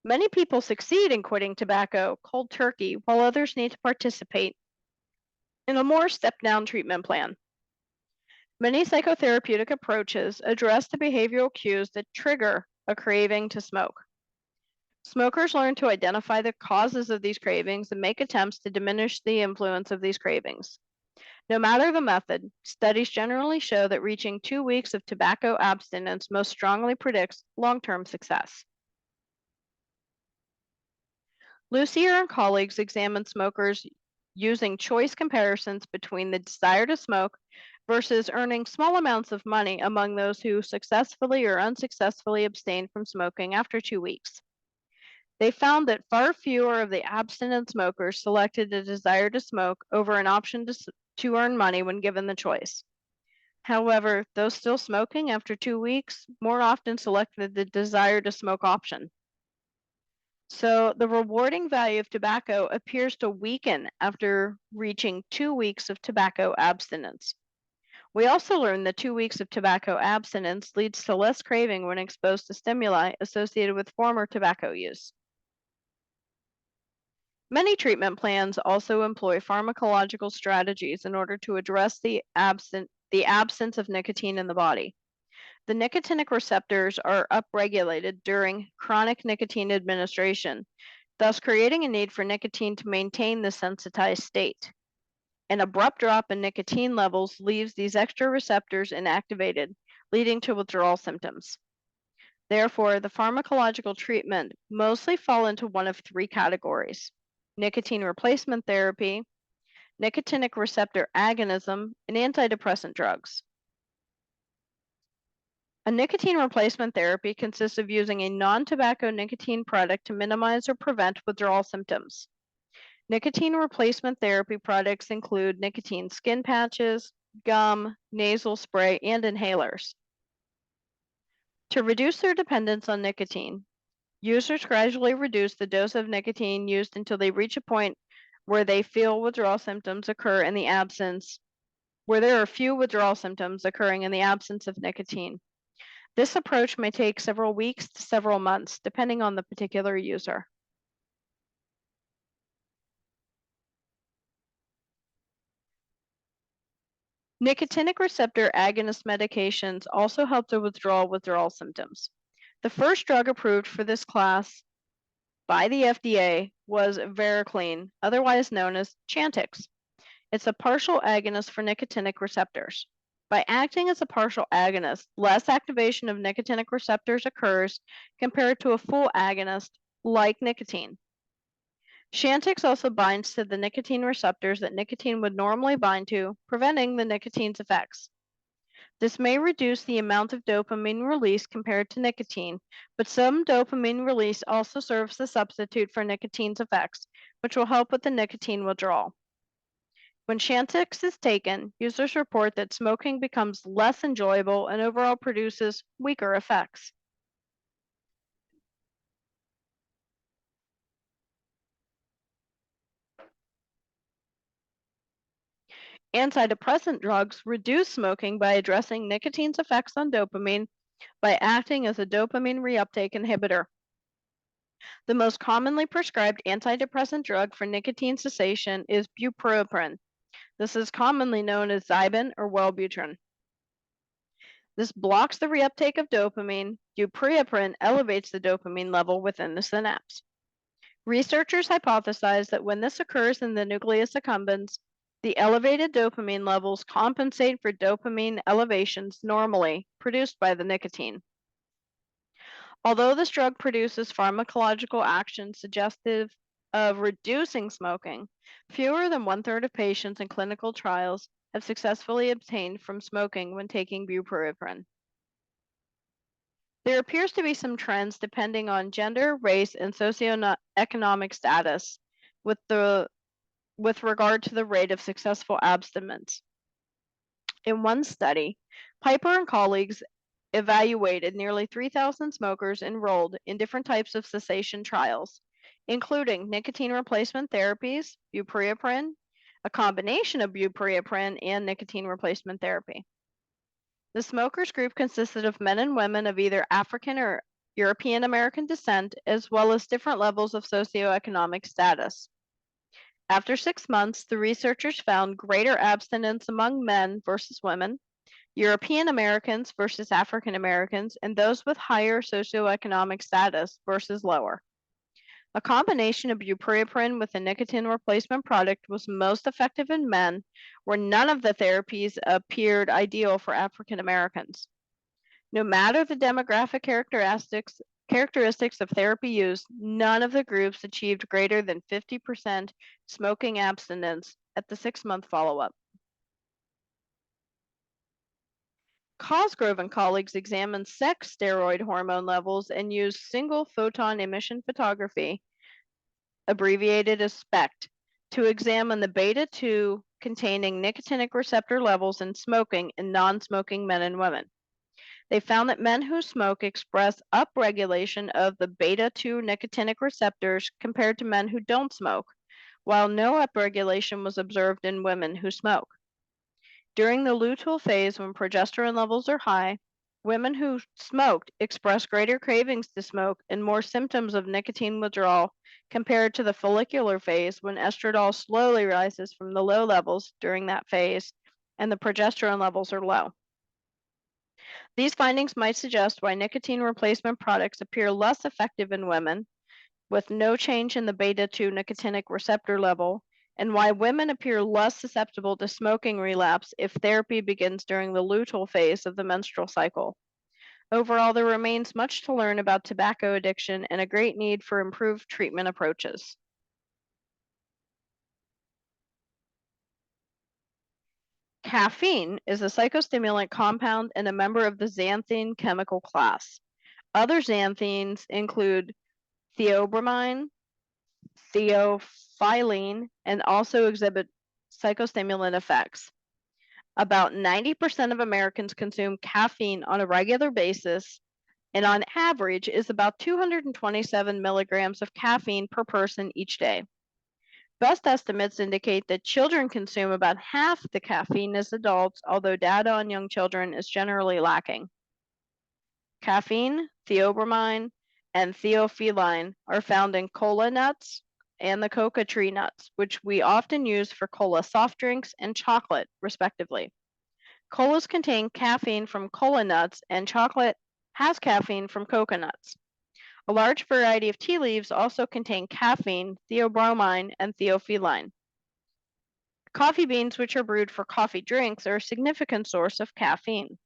Many people succeed in quitting tobacco cold turkey, while others need to participate in a more step down treatment plan. Many psychotherapeutic approaches address the behavioral cues that trigger a craving to smoke. Smokers learn to identify the causes of these cravings and make attempts to diminish the influence of these cravings. No matter the method, studies generally show that reaching 2 weeks of tobacco abstinence most strongly predicts long term success. Lucier and colleagues examined smokers using choice comparisons between the desire to smoke versus earning small amounts of money among those who successfully or unsuccessfully abstained from smoking after 2 weeks. They found that far fewer of the abstinent smokers selected a desire to smoke over an option to earn money when given the choice. However, those still smoking after 2 weeks more often selected the desire to smoke option. So, the rewarding value of tobacco appears to weaken after reaching 2 weeks of tobacco abstinence. We also learned that 2 weeks of tobacco abstinence leads to less craving when exposed to stimuli associated with former tobacco use. Many treatment plans also employ pharmacological strategies in order to address the absence of nicotine in the body. The nicotinic receptors are upregulated during chronic nicotine administration, thus creating a need for nicotine to maintain the sensitized state. An abrupt drop in nicotine levels leaves these extra receptors inactivated, leading to withdrawal symptoms. Therefore, the pharmacological treatment mostly fall into one of three categories: nicotine replacement therapy, nicotinic receptor agonism, and antidepressant drugs. A nicotine replacement therapy consists of using a non tobacco nicotine product to minimize or prevent withdrawal symptoms. Nicotine replacement therapy products include nicotine skin patches, gum, nasal spray, and inhalers. To reduce their dependence on nicotine, users gradually reduce the dose of nicotine used until they reach a point where they feel withdrawal symptoms occur in the absence, where there are few withdrawal symptoms occurring in the absence of nicotine. This approach may take several weeks to several months, depending on the particular user. Nicotinic receptor agonist medications also help to withdrawal symptoms. The first drug approved for this class by the FDA was Vericline, otherwise known as Chantix. It's a partial agonist for nicotinic receptors. By acting as a partial agonist, less activation of nicotinic receptors occurs compared to a full agonist like nicotine. Chantix also binds to the nicotine receptors that nicotine would normally bind to, preventing the nicotine's effects. This may reduce the amount of dopamine release compared to nicotine, but some dopamine release also serves as a substitute for nicotine's effects, which will help with the nicotine withdrawal. When Chantix is taken, users report that smoking becomes less enjoyable and overall produces weaker effects. Antidepressant drugs reduce smoking by addressing nicotine's effects on dopamine by acting as a dopamine reuptake inhibitor. The most commonly prescribed antidepressant drug for nicotine cessation is bupropion. This is commonly known as Zyban or Wellbutrin. This blocks the reuptake of dopamine. Bupropion elevates the dopamine level within the synapse. Researchers hypothesize that when this occurs in the nucleus accumbens, the elevated dopamine levels compensate for dopamine elevations normally produced by the nicotine. Although this drug produces pharmacological action suggestive of reducing smoking, fewer than one-third of patients in clinical trials have successfully abstained from smoking when taking bupropion. There appears to be some trends depending on gender, race, and socioeconomic status with regard to the rate of successful abstinence. In one study, Piper and colleagues evaluated nearly 3,000 smokers enrolled in different types of cessation trials, including nicotine replacement therapies, bupropion, a combination of bupropion and nicotine replacement therapy. The smokers group consisted of men and women of either African or European American descent, as well as different levels of socioeconomic status. After 6 months, the researchers found greater abstinence among men versus women, European Americans versus African Americans, and those with higher socioeconomic status versus lower. A combination of bupropion with a nicotine replacement product was most effective in men, where none of the therapies appeared ideal for African Americans. No matter the demographic characteristics of therapy used, none of the groups achieved greater than 50% smoking abstinence at the 6-month follow-up. Cosgrove and colleagues examined sex steroid hormone levels and used single photon emission photography, abbreviated as SPECT, to examine the beta 2 containing nicotinic receptor levels in smoking in non smoking men and women. They found that men who smoke express upregulation of the beta 2 nicotinic receptors compared to men who don't smoke, while no upregulation was observed in women who smoke. During the luteal phase, when progesterone levels are high, women who smoked express greater cravings to smoke and more symptoms of nicotine withdrawal compared to the follicular phase, when estradiol slowly rises from the low levels during that phase and the progesterone levels are low. These findings might suggest why nicotine replacement products appear less effective in women with no change in the beta 2 nicotinic receptor level, and why women appear less susceptible to smoking relapse if therapy begins during the luteal phase of the menstrual cycle. Overall, there remains much to learn about tobacco addiction and a great need for improved treatment approaches. Caffeine is a psychostimulant compound and a member of the xanthine chemical class. Other xanthines include theobromine, theophylline, and also exhibit psychostimulant effects. About 90% of Americans consume caffeine on a regular basis, and on average is about 227 milligrams of caffeine per person each day. Best estimates indicate that children consume about half the caffeine as adults, although data on young children is generally lacking. Caffeine, theobromine, and theophylline are found in cola nuts and the coca tree nuts, which we often use for cola soft drinks and chocolate, respectively. Colas contain caffeine from cola nuts, and chocolate has caffeine from coconuts. A large variety of tea leaves also contain caffeine, theobromine, and theophylline. Coffee beans, which are brewed for coffee drinks, are a significant source of caffeine.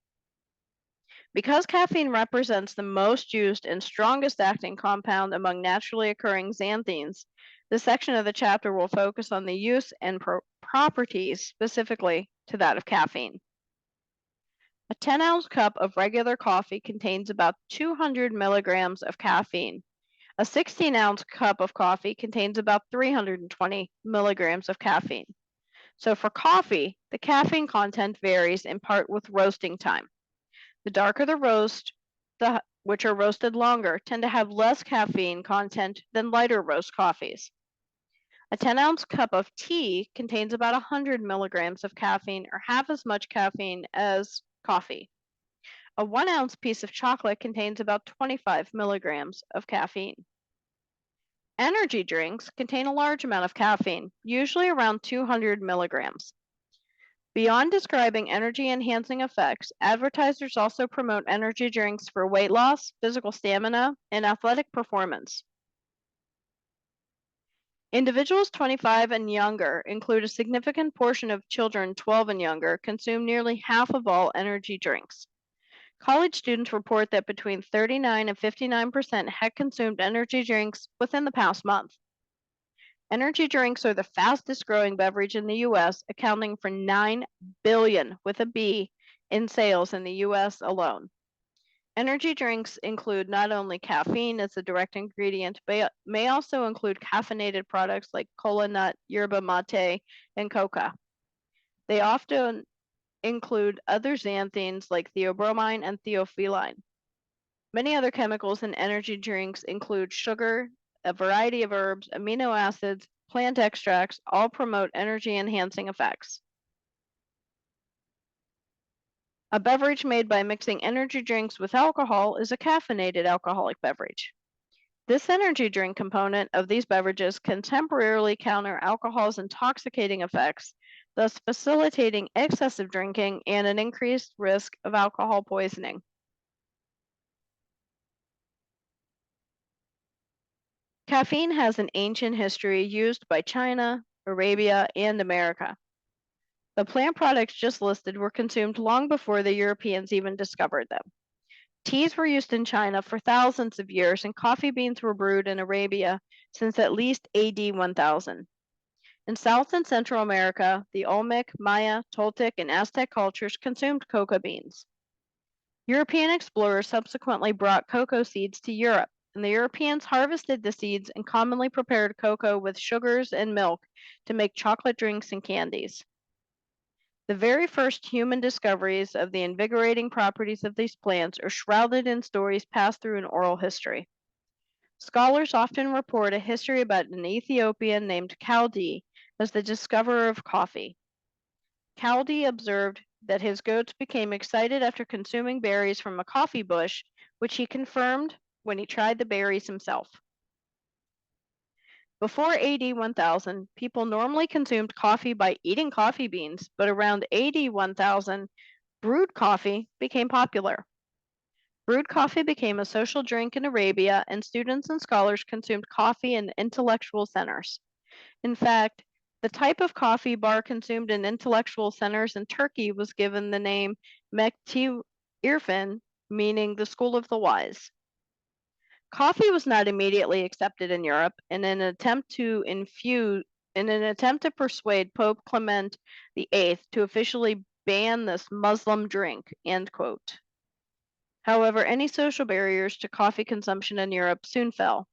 Because caffeine represents the most used and strongest acting compound among naturally occurring xanthines, this section of the chapter will focus on the use and properties specifically to that of caffeine. A 10-ounce cup of regular coffee contains about 200 milligrams of caffeine. A 16-ounce cup of coffee contains about 320 milligrams of caffeine. So for coffee, the caffeine content varies in part with roasting time. The darker the roast, which are roasted longer, tend to have less caffeine content than lighter roast coffees. A 10-ounce cup of tea contains about 100 milligrams of caffeine, or half as much caffeine as coffee. A 1-ounce piece of chocolate contains about 25 milligrams of caffeine. Energy drinks contain a large amount of caffeine, usually around 200 milligrams. Beyond describing energy-enhancing effects, advertisers also promote energy drinks for weight loss, physical stamina, and athletic performance. Individuals 25 and younger include a significant portion of children 12 and younger consume nearly half of all energy drinks. College students report that between 39 and 59% had consumed energy drinks within the past month. Energy drinks are the fastest growing beverage in the US, accounting for 9 billion with a B in sales in the US alone. Energy drinks include not only caffeine as a direct ingredient, but may also include caffeinated products like cola nut, yerba mate, and coca. They often include other xanthines like theobromine and theophylline. Many other chemicals in energy drinks include sugar, a variety of herbs, amino acids, plant extracts, all promote energy enhancing effects. A beverage made by mixing energy drinks with alcohol is a caffeinated alcoholic beverage. This energy drink component of these beverages can temporarily counter alcohol's intoxicating effects, thus facilitating excessive drinking and an increased risk of alcohol poisoning. Caffeine has an ancient history used by China, Arabia, and America. The plant products just listed were consumed long before the Europeans even discovered them. Teas were used in China for thousands of years, and coffee beans were brewed in Arabia since at least AD 1000. In South and Central America, the Olmec, Maya, Toltec, and Aztec cultures consumed coca beans. European explorers subsequently brought cocoa seeds to Europe, and the Europeans harvested the seeds and commonly prepared cocoa with sugars and milk to make chocolate drinks and candies. The very first human discoveries of the invigorating properties of these plants are shrouded in stories passed through an oral history. Scholars often report a history about an Ethiopian named Chaldee as the discoverer of coffee. Chaldee observed that his goats became excited after consuming berries from a coffee bush, which he confirmed when he tried the berries himself. Before AD 1000, people normally consumed coffee by eating coffee beans, but around AD 1000, brewed coffee became popular. Brewed coffee became a social drink in Arabia, and students and scholars consumed coffee in intellectual centers. In fact, the type of coffee bar consumed in intellectual centers in Turkey was given the name Mektebi Irfan, meaning the school of the wise. Coffee was not immediately accepted in Europe in an attempt to persuade Pope Clement VIII to officially ban this Muslim drink. End quote. However, any social barriers to coffee consumption in Europe soon fell.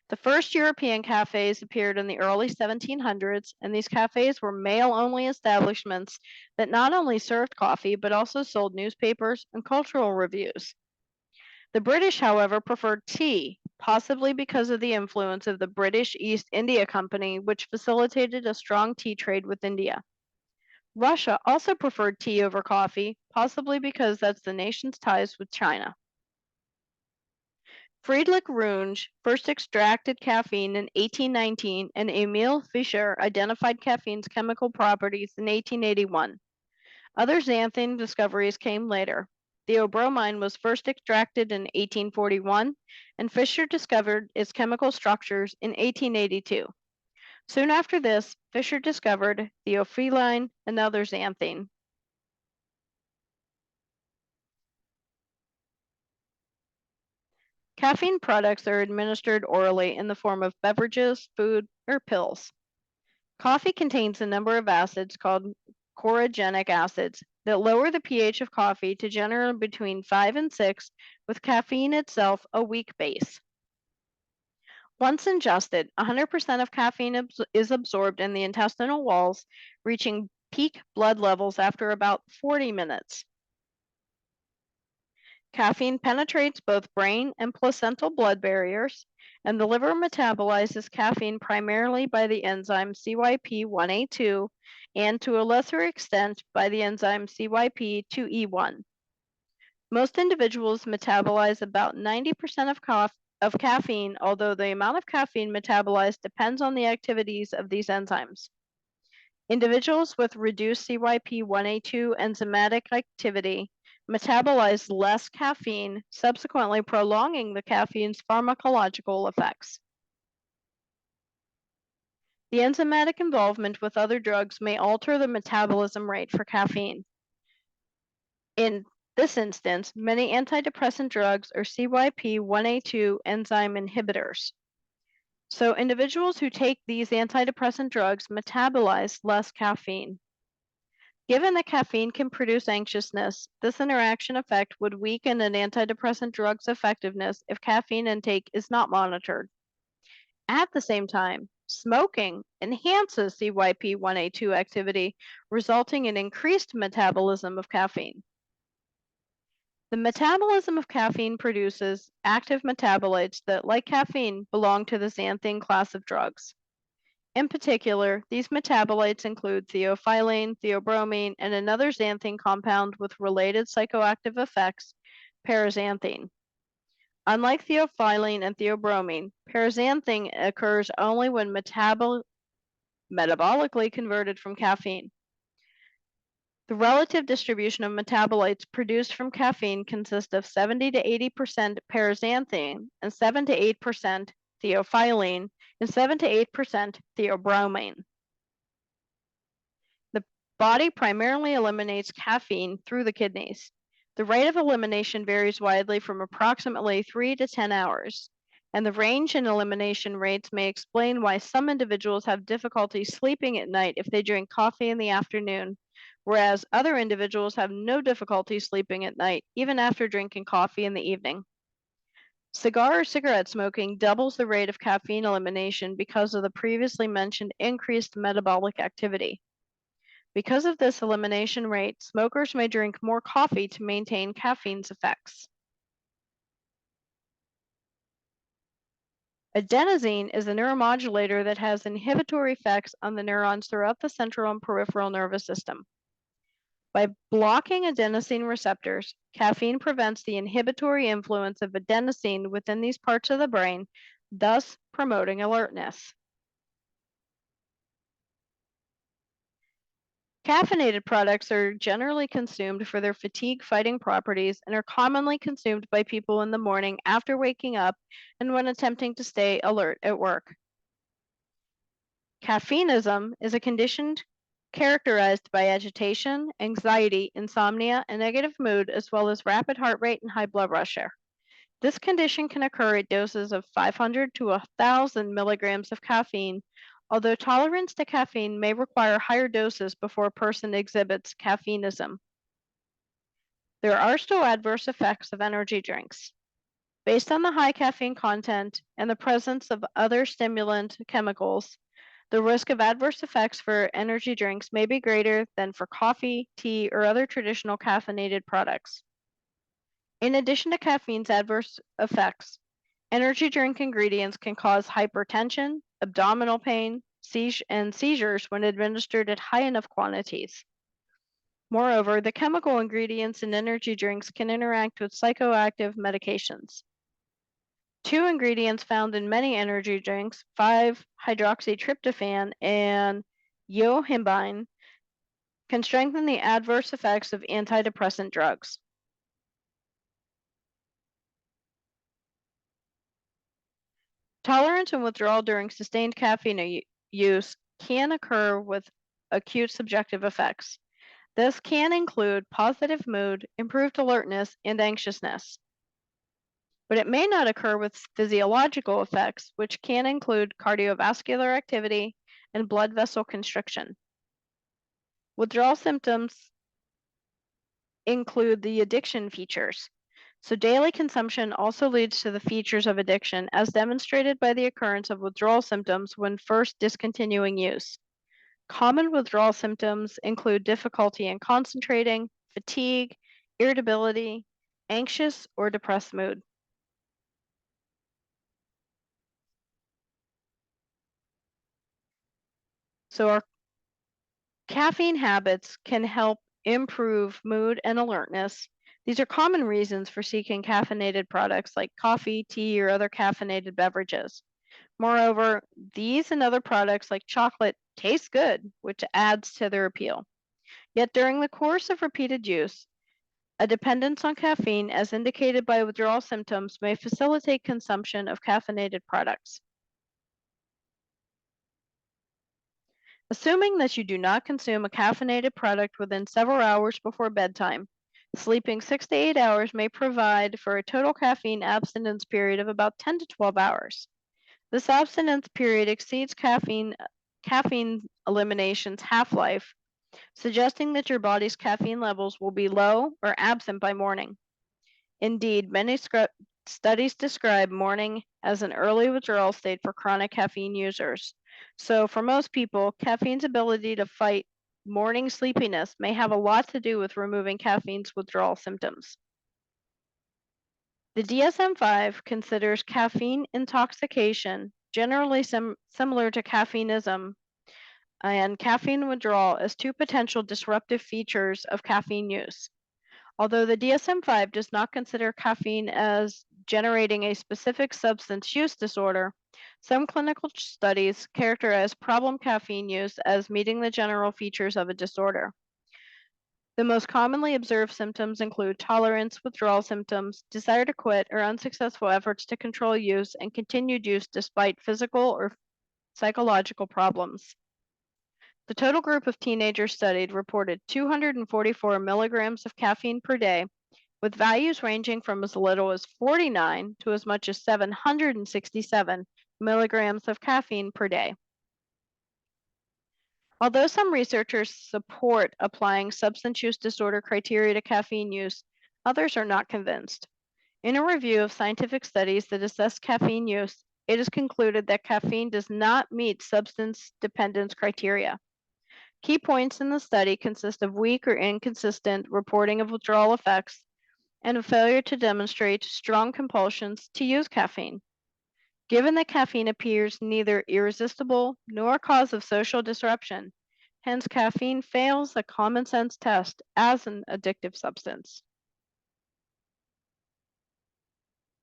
The first European cafes appeared in the early 1700s, and these cafes were male-only establishments that not only served coffee but also sold newspapers and cultural reviews. The British, however, preferred tea, possibly because of the influence of the British East India Company, which facilitated a strong tea trade with India. Russia also preferred tea over coffee, possibly because that's the nation's ties with China. Friedrich Runge first extracted caffeine in 1819, and Emil Fischer identified caffeine's chemical properties in 1881. Other xanthine discoveries came later. Theobromine was first extracted in 1841, and Fischer discovered its chemical structures in 1882. Soon after this, Fischer discovered theophylline, another xanthine. Caffeine products are administered orally in the form of beverages, food, or pills. Coffee contains a number of acids called chlorogenic acids that lower the pH of coffee to generally between 5 and 6, with caffeine itself a weak base. Once ingested, 100% of caffeine is absorbed in the intestinal walls, reaching peak blood levels after about 40 minutes. Caffeine penetrates both brain and placental blood barriers, and the liver metabolizes caffeine primarily by the enzyme CYP1A2 and to a lesser extent by the enzyme CYP2E1. Most individuals metabolize about 90% of caffeine, although the amount of caffeine metabolized depends on the activities of these enzymes. Individuals with reduced CYP1A2 enzymatic activity metabolize less caffeine, subsequently prolonging the caffeine's pharmacological effects. The enzymatic involvement with other drugs may alter the metabolism rate for caffeine. In this instance, many antidepressant drugs are CYP1A2 enzyme inhibitors. So individuals who take these antidepressant drugs metabolize less caffeine. Given that caffeine can produce anxiousness, this interaction effect would weaken an antidepressant drug's effectiveness if caffeine intake is not monitored. At the same time, smoking enhances CYP1A2 activity, resulting in increased metabolism of caffeine. The metabolism of caffeine produces active metabolites that, like caffeine, belong to the xanthine class of drugs. In particular, these metabolites include theophylline, theobromine, and another xanthine compound with related psychoactive effects, paraxanthine. Unlike theophylline and theobromine, paraxanthine occurs only when metabolically converted from caffeine. The relative distribution of metabolites produced from caffeine consists of 70 to 80% paraxanthine and 7 to 8% theophylline and 7 to 8% theobromine. The body primarily eliminates caffeine through the kidneys. The rate of elimination varies widely from approximately 3 to 10 hours, and the range in elimination rates may explain why some individuals have difficulty sleeping at night if they drink coffee in the afternoon, whereas other individuals have no difficulty sleeping at night, even after drinking coffee in the evening. Cigar or cigarette smoking doubles the rate of caffeine elimination because of the previously mentioned increased metabolic activity. Because of this elimination rate, smokers may drink more coffee to maintain caffeine's effects. Adenosine is a neuromodulator that has inhibitory effects on the neurons throughout the central and peripheral nervous system. By blocking adenosine receptors, caffeine prevents the inhibitory influence of adenosine within these parts of the brain, thus promoting alertness. Caffeinated products are generally consumed for their fatigue-fighting properties and are commonly consumed by people in the morning after waking up and when attempting to stay alert at work. Caffeineism is a condition characterized by agitation, anxiety, insomnia, and negative mood, as well as rapid heart rate and high blood pressure. This condition can occur at doses of 500 to 1,000 milligrams of caffeine, although tolerance to caffeine may require higher doses before a person exhibits caffeineism. There are still adverse effects of energy drinks. Based on the high caffeine content and the presence of other stimulant chemicals, the risk of adverse effects for energy drinks may be greater than for coffee, tea, or other traditional caffeinated products. In addition to caffeine's adverse effects, energy drink ingredients can cause hypertension, abdominal pain, and seizures when administered at high enough quantities. Moreover, the chemical ingredients in energy drinks can interact with psychoactive medications. Two ingredients found in many energy drinks, 5-hydroxytryptophan and yohimbine, can strengthen the adverse effects of antidepressant drugs. Tolerance and withdrawal during sustained caffeine use can occur with acute subjective effects. This can include positive mood, improved alertness, and anxiousness. But it may not occur with physiological effects, which can include cardiovascular activity and blood vessel constriction. Withdrawal symptoms include the addiction features. So daily consumption also leads to the features of addiction, as demonstrated by the occurrence of withdrawal symptoms when first discontinuing use. Common withdrawal symptoms include difficulty in concentrating, fatigue, irritability, anxious or depressed mood. So our caffeine habits can help improve mood and alertness. These are common reasons for seeking caffeinated products like coffee, tea, or other caffeinated beverages. Moreover, these and other products like chocolate taste good, which adds to their appeal. Yet during the course of repeated use, a dependence on caffeine, as indicated by withdrawal symptoms, may facilitate consumption of caffeinated products. Assuming that you do not consume a caffeinated product within several hours before bedtime, sleeping 6 to 8 hours may provide for a total caffeine abstinence period of about 10 to 12 hours. This abstinence period exceeds caffeine elimination's half-life, suggesting that your body's caffeine levels will be low or absent by morning. Indeed, many studies describe morning as an early withdrawal state for chronic caffeine users. So, for most people, caffeine's ability to fight morning sleepiness may have a lot to do with removing caffeine's withdrawal symptoms. The DSM-5 considers caffeine intoxication, generally similar to caffeineism, and caffeine withdrawal as two potential disruptive features of caffeine use. Although the DSM-5 does not consider caffeine as generating a specific substance use disorder, some clinical studies characterize problem caffeine use as meeting the general features of a disorder. The most commonly observed symptoms include tolerance, withdrawal symptoms, desire to quit, or unsuccessful efforts to control use and continued use despite physical or psychological problems. The total group of teenagers studied reported 244 milligrams of caffeine per day, with values ranging from as little as 49 to as much as 767 milligrams of caffeine per day. Although some researchers support applying substance use disorder criteria to caffeine use, others are not convinced. In a review of scientific studies that assess caffeine use, it is concluded that caffeine does not meet substance dependence criteria. Key points in the study consist of weak or inconsistent reporting of withdrawal effects and a failure to demonstrate strong compulsions to use caffeine. Given that caffeine appears neither irresistible nor a cause of social disruption, hence caffeine fails a common sense test as an addictive substance.